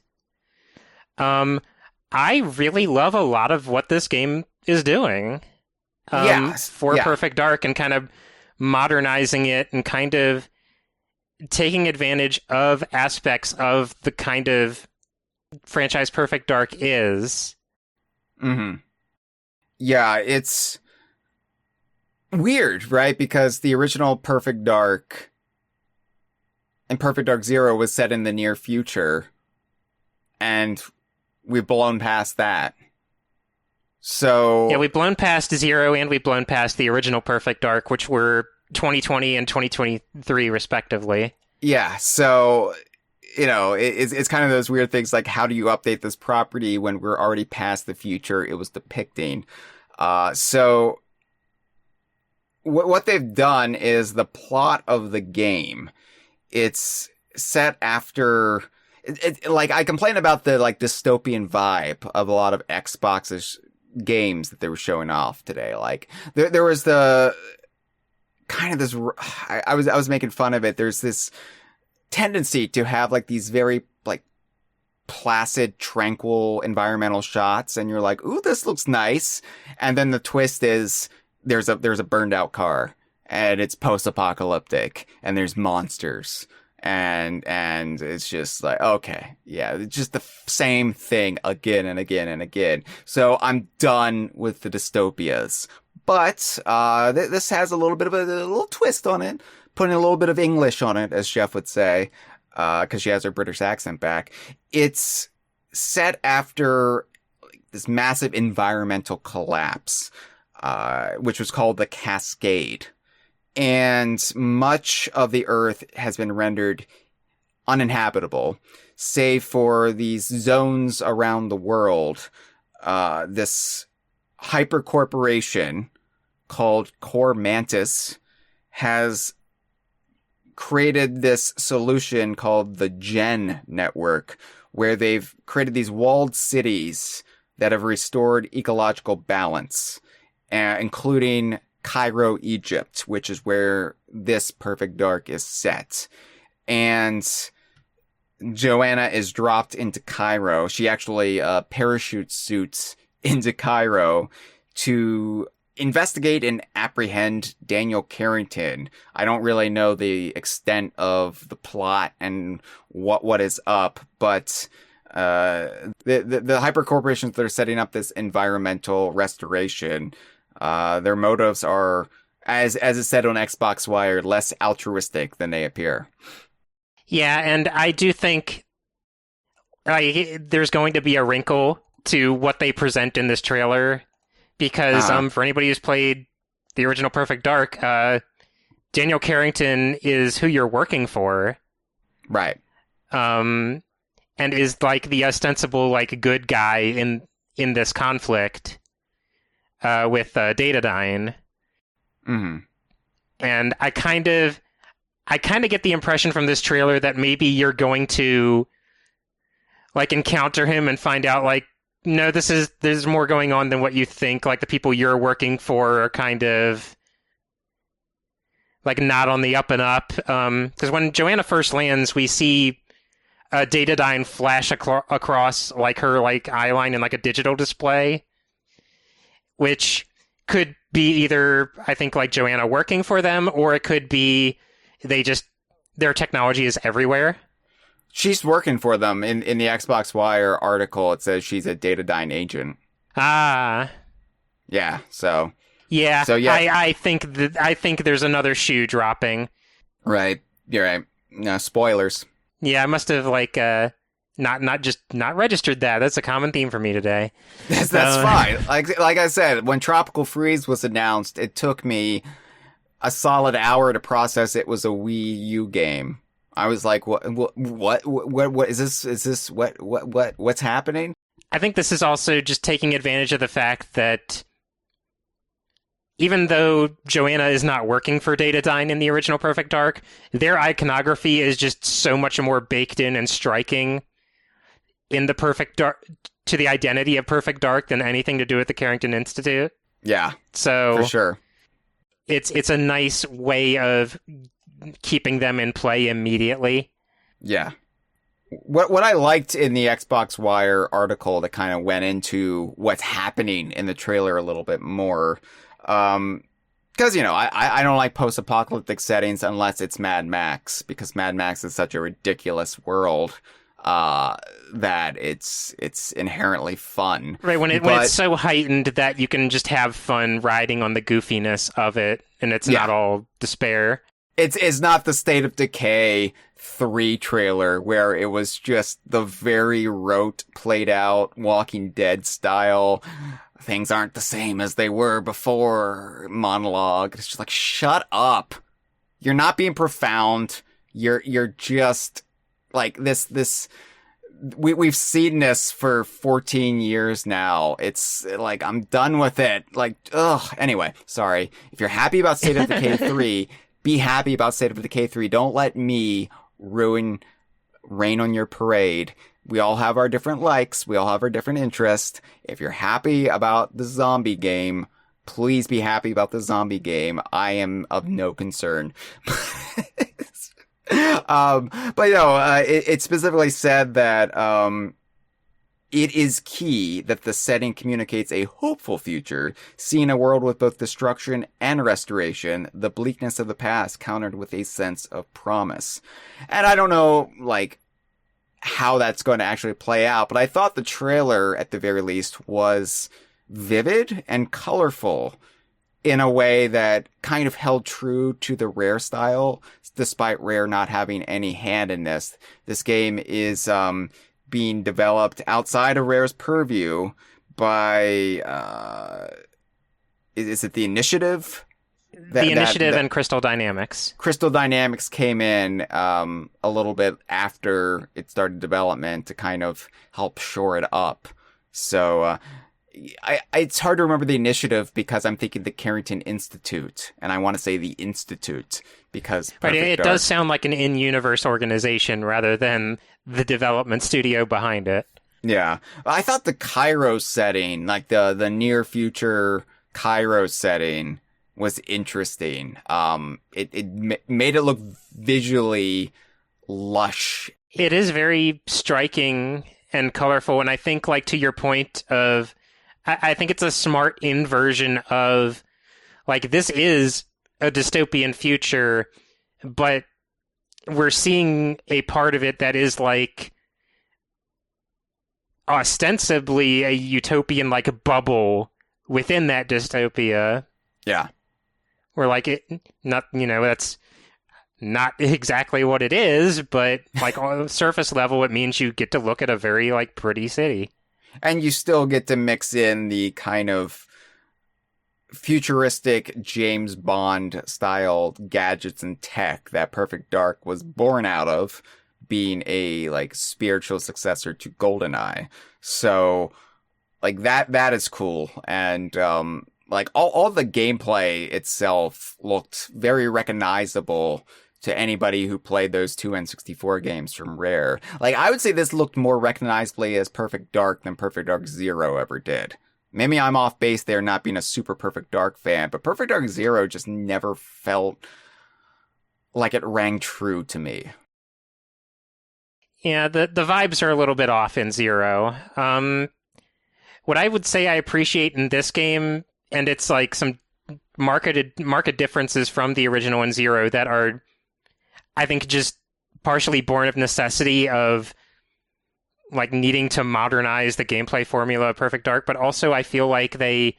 S3: I really love a lot of what this game is doing. For Perfect Dark, and kind of modernizing it and kind of taking advantage of aspects of the kind of franchise Perfect Dark is.
S2: Mm-hmm. Yeah, it's weird, right? Because the original Perfect Dark and Perfect Dark Zero was set in the near future, and we've blown past that. So
S3: yeah, we've blown past Zero and we've blown past the original Perfect Dark, which were 2020 and 2023 respectively.
S2: Yeah, so it's kind of those weird things like, how do you update this property when we're already past the future it was depicting? So what they've done is the plot of the game. It's set after. Like, I complain about the dystopian vibe of a lot of Xbox's games that they were showing off today. Like, there was the kind of this. I was making fun of it. There's this tendency to have like these very like placid, tranquil environmental shots, and you're like, "Ooh, this looks nice." And then the twist is there's a burned out car, and it's post-apocalyptic, and there's monsters. And it's just like, okay, yeah, it's just the same thing again and again and again. So I'm done with the dystopias. But this has a little bit of a little twist on it, putting a little bit of English on it, as Jeff would say, because she has her British accent back. It's set after this massive environmental collapse, which was called the Cascade. And much of the Earth has been rendered uninhabitable, save for these zones around the world. This hyper corporation called Core Mantis has created this solution called the Gen Network, where they've created these walled cities that have restored ecological balance, including Cairo, Egypt, which is where this Perfect Dark is set. And Joanna is dropped into Cairo. She actually parachute suits into Cairo to investigate and apprehend Daniel Carrington. I don't really know the extent of the plot and what is up, but the hyper corporations that are setting up this environmental restoration, their motives are, as it said on Xbox Wire, less altruistic than they appear.
S3: Yeah, and I do think there's going to be a wrinkle to what they present in this trailer, because for anybody who's played the original Perfect Dark, Daniel Carrington is who you're working for.
S2: Right.
S3: And and is like the ostensible like good guy in this conflict with Datadyne.
S2: Mm-hmm.
S3: And I kind of get the impression from this trailer that maybe you're going to like encounter him and find out like, no, there's more going on than what you think. Like the people you're working for are kind of like not on the up and up. Because when Joanna first lands, we see Datadyne flash across like her like eye line in like a digital display, which could be either I think like Joanna working for them, or it could be their technology is everywhere.
S2: She's working for them. In the Xbox Wire article, it says she's a Datadyne agent.
S3: Ah.
S2: Yeah, so...
S3: Yeah,
S2: so, yeah.
S3: I think there's another shoe dropping.
S2: Right, you're right. No, spoilers.
S3: Yeah, I must have, like, not registered that. That's a common theme for me today.
S2: That's fine. Like I said, when Tropical Freeze was announced, it took me a solid hour to process it was a Wii U game. I was like, what is this? Is this what's happening?
S3: I think this is also just taking advantage of the fact that even though Joanna is not working for Datadyne in the original Perfect Dark, their iconography is just so much more baked in and striking in the Perfect Dark to the identity of Perfect Dark than anything to do with the Carrington Institute.
S2: Yeah,
S3: so
S2: for sure.
S3: It's a nice way of keeping them in play immediately.
S2: Yeah. What I liked in the Xbox Wire article that kind of went into what's happening in the trailer a little bit more, because, you know, I don't like post-apocalyptic settings unless it's Mad Max, because Mad Max is such a ridiculous world that it's inherently fun.
S3: Right, when it's so heightened that you can just have fun riding on the goofiness of it, and it's not all despair.
S2: It's not the State of Decay 3 trailer where it was just the very rote, played out, Walking Dead style, things aren't the same as they were before monologue. It's just like, shut up. You're not being profound. You're just like this. We've seen this for 14 years now. It's like, I'm done with it. Like, ugh. Anyway, sorry. If you're happy about State of Decay 3, be happy about State of Decay 3. Don't let me rain on your parade. We all have our different likes. We all have our different interests. If you're happy about the zombie game, please be happy about the zombie game. I am of no concern. But you know, it specifically said that it is key that the setting communicates a hopeful future, seeing a world with both destruction and restoration, the bleakness of the past countered with a sense of promise. And I don't know, like, how that's going to actually play out, but I thought the trailer, at the very least, was vivid and colorful in a way that kind of held true to the Rare style, despite Rare not having any hand in this. This game is, being developed outside of Rare's purview by, is it the Initiative?
S3: The Initiative and Crystal Dynamics.
S2: Crystal Dynamics came in a little bit after it started development to kind of help shore it up. So it's hard to remember the Initiative because I'm thinking the Carrington Institute, and I want to say the Institute because
S3: it does sound like an in-universe organization rather than the development studio behind it.
S2: Yeah. I thought the Cairo setting, like the near future Cairo setting, was interesting. It made it look visually lush.
S3: It is very striking and colorful, and I think, like, to your point of, I think it's a smart inversion of, like, this is a dystopian future, but we're seeing a part of it that is, like, ostensibly a utopian, like, bubble within that dystopia.
S2: Yeah.
S3: Where, like, it, not, you know, that's not exactly what it is, but, like, on the surface level, it means you get to look at a very, like, pretty city.
S2: And you still get to mix in the kind of futuristic James Bond style gadgets and tech that Perfect Dark was born out of, being a like spiritual successor to GoldenEye. So like that is cool. And like all the gameplay itself looked very recognizable to anybody who played those two N64 games from Rare. Like, I would say this looked more recognizably as Perfect Dark than Perfect Dark Zero ever did. Maybe I'm off base there, not being a super Perfect Dark fan, but Perfect Dark Zero just never felt like it rang true to me.
S3: Yeah, the vibes are a little bit off in Zero. What I would say I appreciate in this game, and it's like some market differences from the original in Zero that are, I think, just partially born of necessity of like needing to modernize the gameplay formula of Perfect Dark, but also I feel like I'm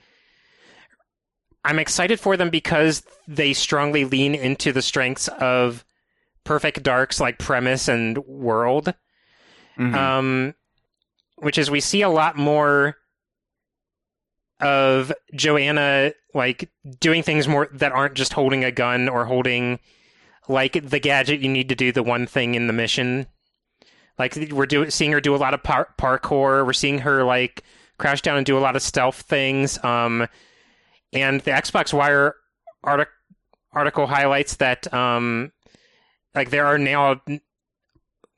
S3: excited for them because they strongly lean into the strengths of Perfect Dark's like premise and world. Mm-hmm. Which is we see a lot more of Joanna like doing things more that aren't just holding a gun or holding like the gadget you need to do the one thing in the mission. Like seeing her do a lot of parkour. We're seeing her like crouch down and do a lot of stealth things. And the Xbox Wire article highlights that like there are now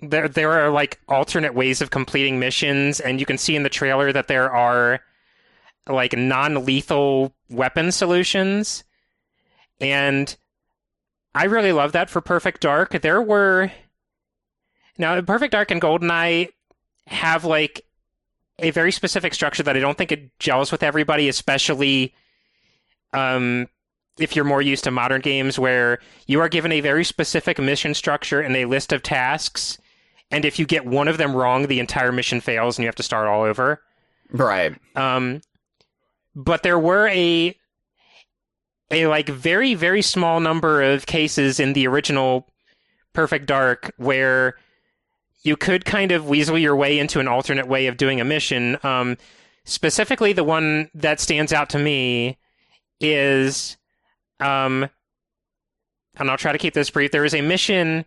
S3: there are like alternate ways of completing missions, and you can see in the trailer that there are like non-lethal weapon solutions, and I really love that for Perfect Dark. Now Perfect Dark and GoldenEye have like a very specific structure that I don't think it gels with everybody, especially if you're more used to modern games where you are given a very specific mission structure and a list of tasks, and if you get one of them wrong, the entire mission fails and you have to start all over.
S2: Right.
S3: But there were a like very, very small number of cases in the original Perfect Dark where you could kind of weasel your way into an alternate way of doing a mission. Specifically, the one that stands out to me is, and I'll try to keep this brief, there is a mission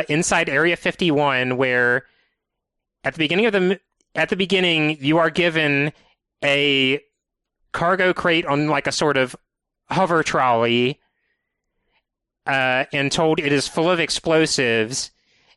S3: inside Area 51 where at the beginning you are given a cargo crate on like a sort of hover trolley and told it is full of explosives,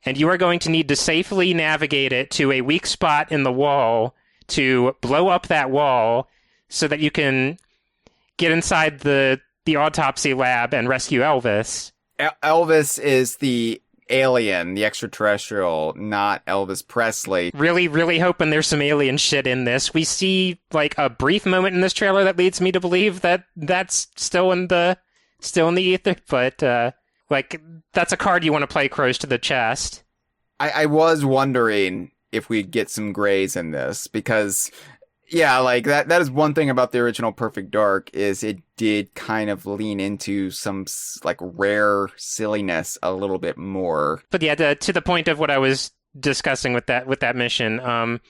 S3: and you are going to need to safely navigate it to a weak spot in the wall to blow up that wall so that you get inside the autopsy lab and rescue Elvis.
S2: Elvis is the alien, the extraterrestrial, not Elvis Presley.
S3: Really, really hoping there's some alien shit in this. We see like a brief moment in this trailer that leads me to believe that that's still in the ether, but like that's a card you want to play close to the chest.
S2: I was wondering if we'd get some grays in this because yeah, like that is one thing about the original Perfect Dark is it did kind of lean into some like rare silliness a little bit more.
S3: But yeah, to the point of what I was discussing with that mission.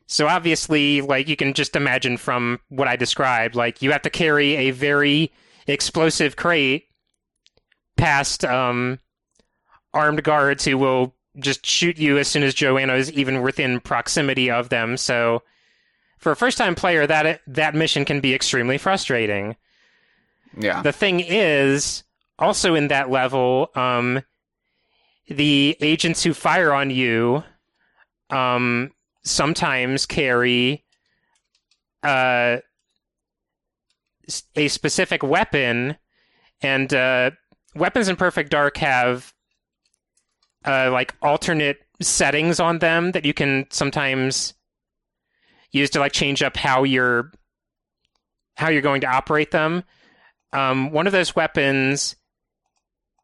S3: So obviously, like you can just imagine from what I described, like you have to carry a very explosive crate past armed guards who will just shoot you as soon as Joanna is even within proximity of them. So for a first-time player, that mission can be extremely frustrating.
S2: Yeah.
S3: The thing is, also in that level, the agents who fire on you sometimes carry a specific weapon, and weapons in Perfect Dark have like alternate settings on them that you can sometimes use to like change up how you're going to operate them. One of those weapons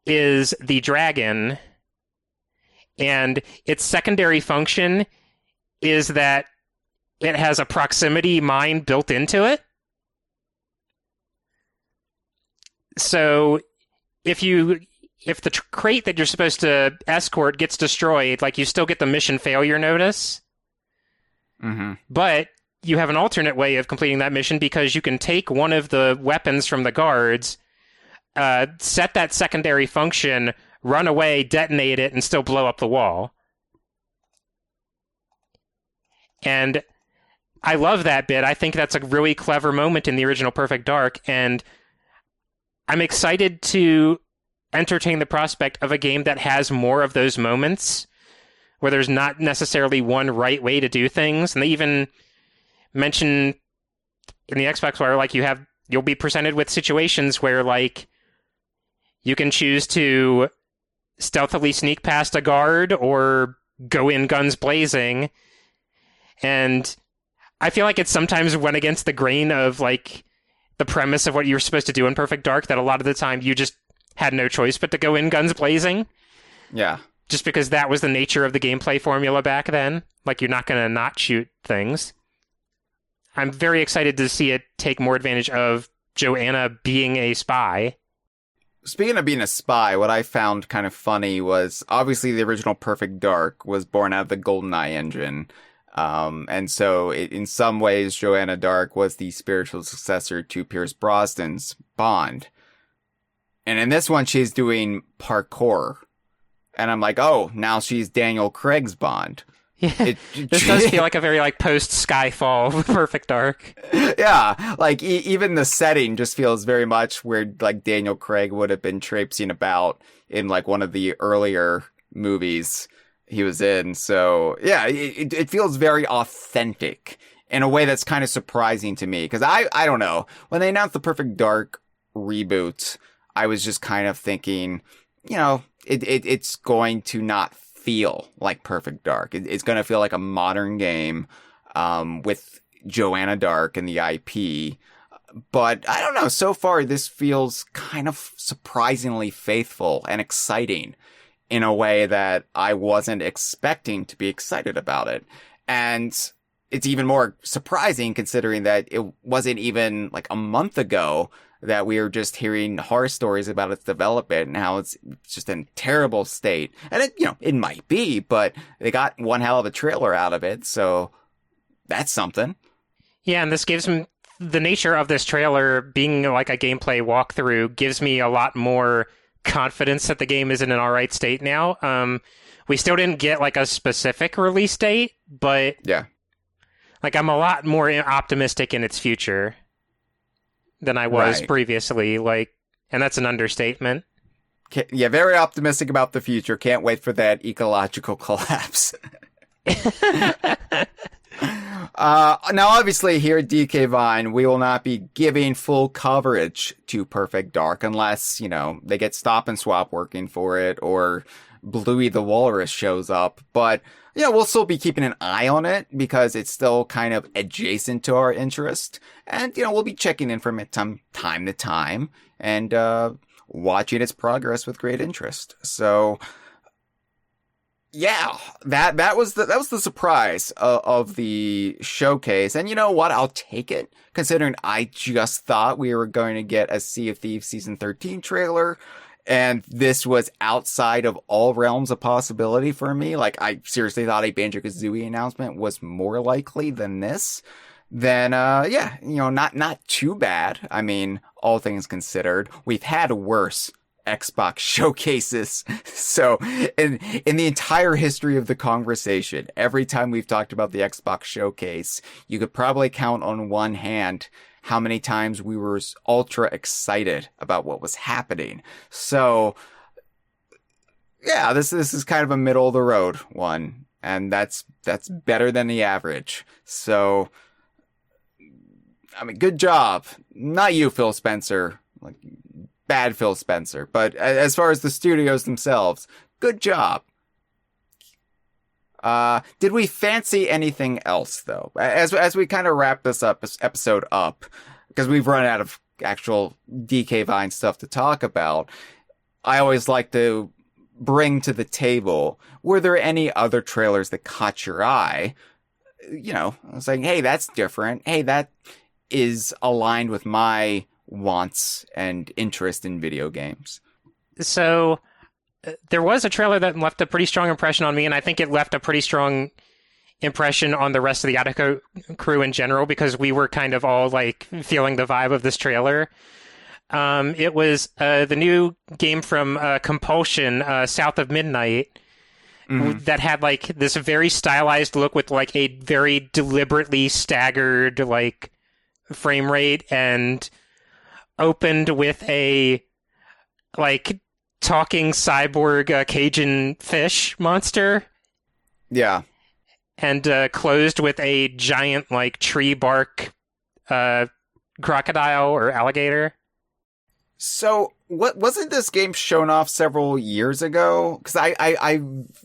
S3: is the dragon, and its secondary function is that it has a proximity mine built into it. So if the crate that you're supposed to escort gets destroyed, like you still get the mission failure notice.
S2: Mm-hmm.
S3: But you have an alternate way of completing that mission because you can take one of the weapons from the guards, set that secondary function run away, detonate it, and still blow up the wall. And I love that bit. I think that's a really clever moment in the original Perfect Dark, and I'm excited to entertain the prospect of a game that has more of those moments where there's not necessarily one right way to do things. And they even mention in the Xbox where like you'll be presented with situations where like you can choose to stealthily sneak past a guard or go in guns blazing. And I feel like it's sometimes went against the grain of like the premise of what you were supposed to do in Perfect Dark, that a lot of the time you just had no choice but to go in guns blazing.
S2: Yeah.
S3: Just because that was the nature of the gameplay formula back then. Like, you're not going to not shoot things. I'm very excited to see it take more advantage of Joanna being a spy.
S2: Speaking of being a spy, what I found kind of funny was, obviously the original Perfect Dark was born out of the GoldenEye engine. And so in some ways, Joanna Dark was the spiritual successor to Pierce Brosnan's Bond. And in this one, she's doing parkour. And I'm like, oh, now she's Daniel Craig's Bond.
S3: Yeah, this does feel like a very like post-Skyfall Perfect Dark.
S2: Yeah, like even the setting just feels very much where like Daniel Craig would have been traipsing about in like one of the earlier movies he was in. So yeah, it feels very authentic in a way that's kind of surprising to me. Because I don't know, when they announced the Perfect Dark reboot, I was just kind of thinking, you know, it's going to not feel like Perfect Dark. It's going to feel like a modern game with Joanna Dark and the IP. But I don't know, so far this feels kind of surprisingly faithful and exciting in a way that I wasn't expecting to be excited about it. And it's even more surprising considering that it wasn't even like a month ago that we were just hearing horror stories about its development and how it's just in terrible state. And it, you know, it might be, but they got one hell of a trailer out of it, so that's something.
S3: Yeah, and this gives me the nature of this trailer being like a gameplay walkthrough gives me a lot more confidence that the game is in an alright state now. We still didn't get like a specific release date, but
S2: yeah,
S3: like I'm a lot more optimistic in its future than I was previously, like, and that's an understatement.
S2: Yeah, very optimistic about the future. Can't wait for that ecological collapse. Now, obviously, here at DK Vine, we will not be giving full coverage to Perfect Dark unless, you know, they get Stop and Swap working for it or Bluey the Walrus shows up. But, you know, we'll still be keeping an eye on it because it's still kind of adjacent to our interest. And, you know, we'll be checking in from it time to time and watching its progress with great interest. So, yeah, that was the surprise of the showcase. And you know what? I'll take it, considering I just thought we were going to get a Sea of Thieves Season 13 trailer. And this was outside of all realms of possibility for me. Like, I seriously thought a Banjo-Kazooie announcement was more likely than this. Then, yeah, you know, not too bad. I mean, all things considered, we've had worse Xbox showcases. So, in the entire history of the Kongversation, every time we've talked about the Xbox showcase, you could probably count on one hand how many times we were ultra excited about what was happening. So, yeah, this is kind of a middle of the road one, and that's better than the average. So, I mean, good job. Not you, Phil Spencer. Like, bad Phil Spencer. But as far as the studios themselves, good job. Did we fancy anything else, though? As we kind of wrap this episode up, because we've run out of actual DK Vine stuff to talk about, I always like to bring to the table, were there any other trailers that caught your eye? You know, I was like, hey, that's different. Hey, that is aligned with my wants and interest in video games.
S3: So there was a trailer that left a pretty strong impression on me, and I think it left a pretty strong impression on the rest of the Attica crew in general, because we were kind of all like feeling the vibe of this trailer. It was the new game from Compulsion, South of Midnight, that had like this very stylized look with like a very deliberately staggered like frame rate, and opened with a like talking cyborg Cajun fish monster.
S2: Yeah.
S3: And closed with a giant like tree bark crocodile or alligator.
S2: So, what wasn't this game shown off several years ago? Because I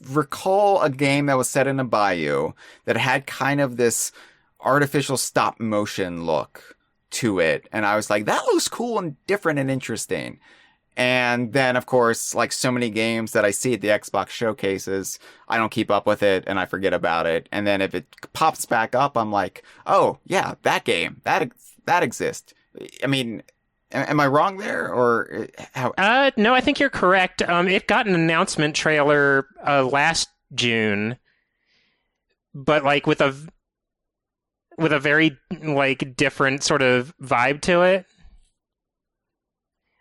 S2: recall a game that was set in a bayou that had kind of this artificial stop motion look to it, and I was like, that looks cool and different and interesting. And then, of course, like so many games that I see at the Xbox showcases, I don't keep up with it and I forget about it. And then if it pops back up, I'm like, oh yeah, that game that exists. I mean, am I wrong there, or how?
S3: No, I think you're correct. It got an announcement trailer last June, but like with a very like different sort of vibe to it.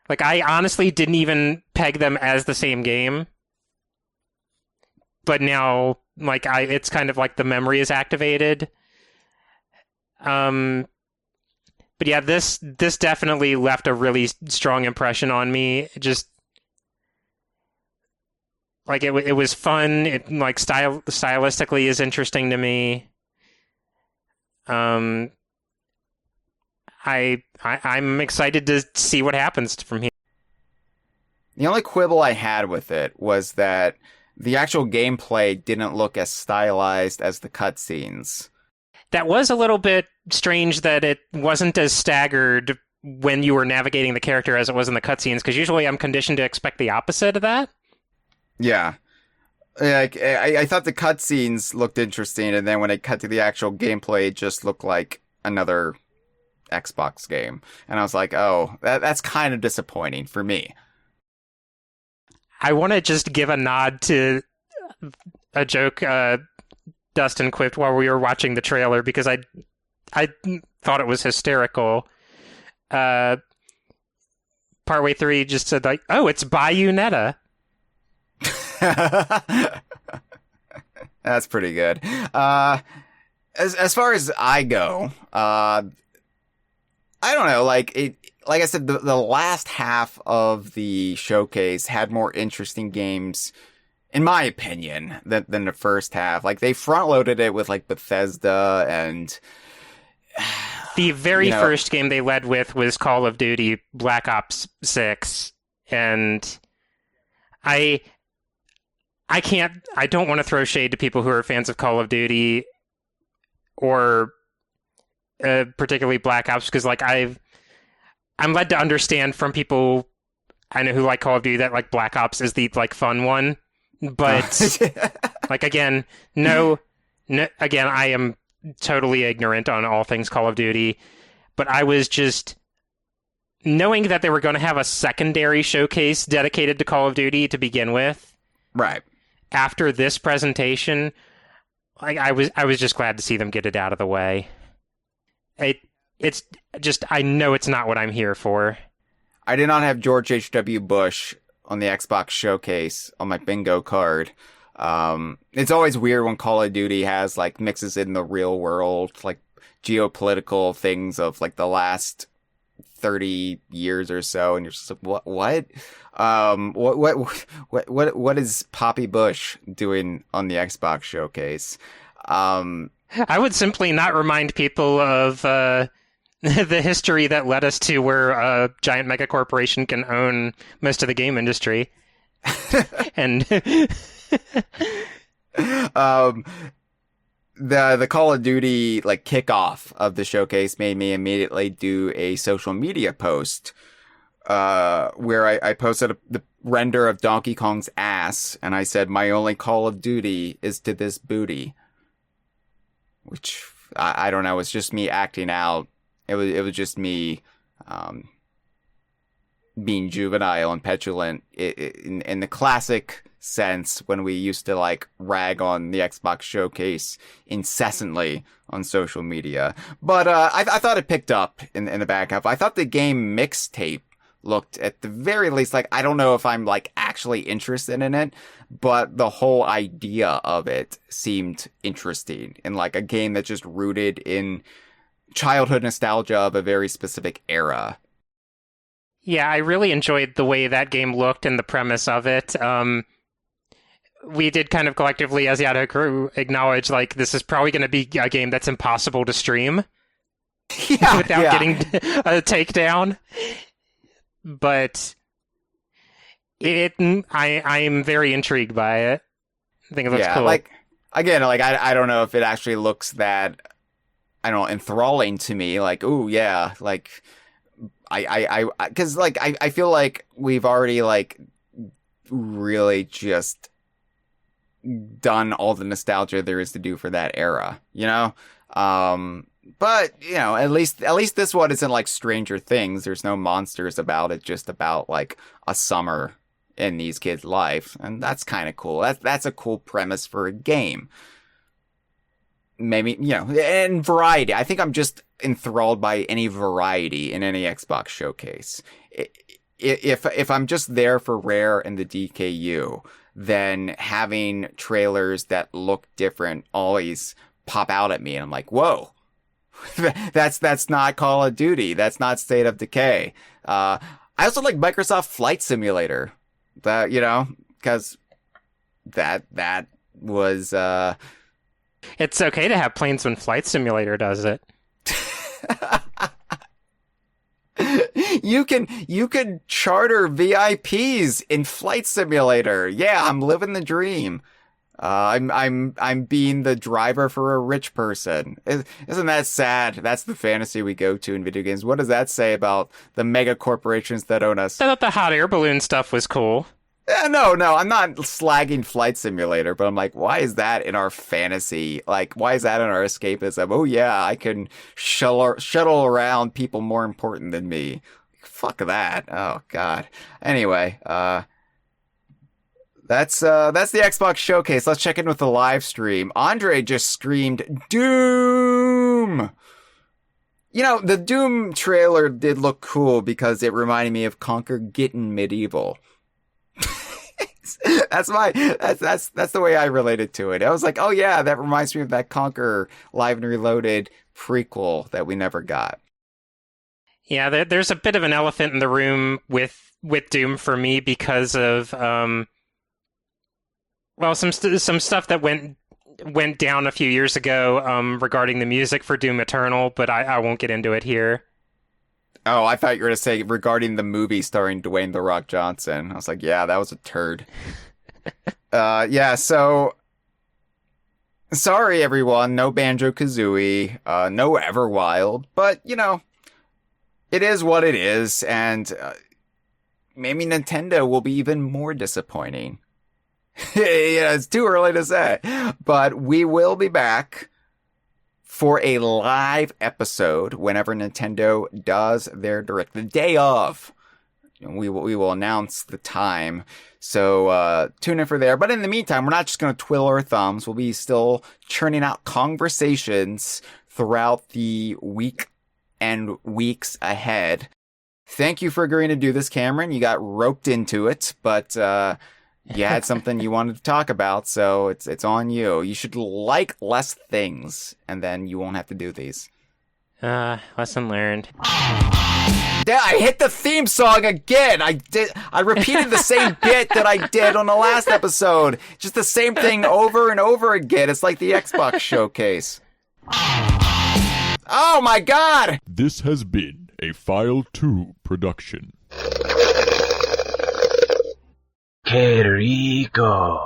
S3: Like I honestly didn't even peg them as the same game, but now like it's kind of like the memory is activated. But yeah, this definitely left a really strong impression on me. Just like it was fun. It like stylistically is interesting to me. I'm excited to see what happens from here.
S2: The only quibble I had with it was that the actual gameplay didn't look as stylized as the cutscenes.
S3: That was a little bit strange that it wasn't as staggered when you were navigating the character as it was in the cutscenes, because usually I'm conditioned to expect the opposite of that.
S2: Yeah. Like, I thought the cutscenes looked interesting, and then when it cut to the actual gameplay, it just looked like another Xbox game. And I was like, oh, that's kind of disappointing for me.
S3: I want to just give a nod to a joke Dustin quipped while we were watching the trailer, because I thought it was hysterical. Partway through, he just said like, "Oh, it's Bayonetta."
S2: That's pretty good. As far as I go, I don't know. Like I said, the last half of the showcase had more interesting games, in my opinion, than the first half. Like they front loaded it with like Bethesda and
S3: the very first game they led with was Call of Duty Black Ops 6, and I don't want to throw shade to people who are fans of Call of Duty or particularly Black Ops, because like I'm led to understand from people I know who like Call of Duty that like Black Ops is the like fun one, but like again, again, I am totally ignorant on all things Call of Duty, but I was just knowing that they were going to have a secondary showcase dedicated to Call of Duty to begin with.
S2: Right.
S3: After this presentation, like I was just glad to see them get it out of the way. It's just, I know it's not what I'm here for.
S2: I did not have George H.W. Bush on the Xbox showcase on my bingo card. It's always weird when Call of Duty has like mixes in the real world, like geopolitical things of like the last 30 years or so, and you're just like, what is Poppy Bush doing on the Xbox showcase?
S3: I would simply not remind people of the history that led us to where a giant mega corporation can own most of the game industry. And
S2: the Call of Duty like kickoff of the showcase made me immediately do a social media post where I posted the render of Donkey Kong's ass, and I said, my only Call of Duty is to this booty. Which I don't know, it's just me acting out. It was just me being juvenile and petulant in the classic sense when we used to like rag on the Xbox showcase incessantly on social media. But I thought it picked up in the back half. I thought the game mixtape looked, at the very least, like, I don't know if I'm, like, actually interested in it, but the whole idea of it seemed interesting, in, like, a game that's just rooted in childhood nostalgia of a very specific era.
S3: Yeah, I really enjoyed the way that game looked and the premise of it. We did kind of collectively, as Yada Crew, acknowledge, like, this is probably going to be a game that's impossible to stream without getting a takedown. But I'm very intrigued by it. I think it looks cool.
S2: Like, again, like, I don't know if it actually looks that, I don't know, enthralling to me. Like, ooh, yeah, like, because, like, I feel like we've already, like, really just done all the nostalgia there is to do for that era, you know? But, you know, at least this one isn't like Stranger Things. There's no monsters about it, just about, like, a summer in these kids' life. And that's kind of cool. That's a cool premise for a game. Maybe, you know, and variety. I think I'm just enthralled by any variety in any Xbox showcase. If I'm just there for Rare and the DKU, then having trailers that look different always pop out at me, and I'm like, whoa, that's not Call of Duty, that's not State of Decay. I also like Microsoft Flight Simulator, that, you know, because that was
S3: it's okay to have planes when Flight Simulator does it.
S2: You can charter VIPs in Flight Simulator. Yeah, I'm living the dream. I'm being the driver for a rich person. Isn't that sad? That's the fantasy we go to in video games. What does that say about the mega corporations that own us?
S3: I thought the hot air balloon stuff was cool.
S2: No, I'm not slagging Flight Simulator, but I'm like, why is that in our fantasy? Like, why is that in our escapism? Oh yeah, I can shuttle around people more important than me. Fuck that. Oh god. Anyway, that's the Xbox showcase. Let's check in with the live stream. Andre just screamed Doom. You know, the Doom trailer did look cool because it reminded me of Conquer Getting Medieval. That's the way I related to it. I was like, oh yeah, that reminds me of that Conquer Live and Reloaded prequel that we never got.
S3: Yeah, there's a bit of an elephant in the room with Doom for me because of some stuff that went down a few years ago regarding the music for Doom Eternal, but I won't get into it here.
S2: Oh, I thought you were going to say regarding the movie starring Dwayne "The Rock" Johnson. I was like, yeah, that was a turd. Yeah, so sorry everyone, no Banjo-Kazooie, no Everwild, but you know, it is what it is, and maybe Nintendo will be even more disappointing. Yeah, it's too early to say, but we will be back for a live episode whenever Nintendo does their direct, the day of. We will announce the time, so tune in for there. But in the meantime, we're not just going to twiddle our thumbs. We'll be still churning out conversations throughout the week and weeks ahead. Thank you for agreeing to do this, Cameron. You got roped into it, but you had something you wanted to talk about, so it's on you. You should like less things, and then you won't have to do these.
S3: Lesson learned.
S2: Yeah, I hit the theme song again. I repeated the same bit that I did on the last episode. Just the same thing over and over again. It's like the Xbox showcase. Oh my god!
S1: This has been a File 2 production.
S4: Qué rico.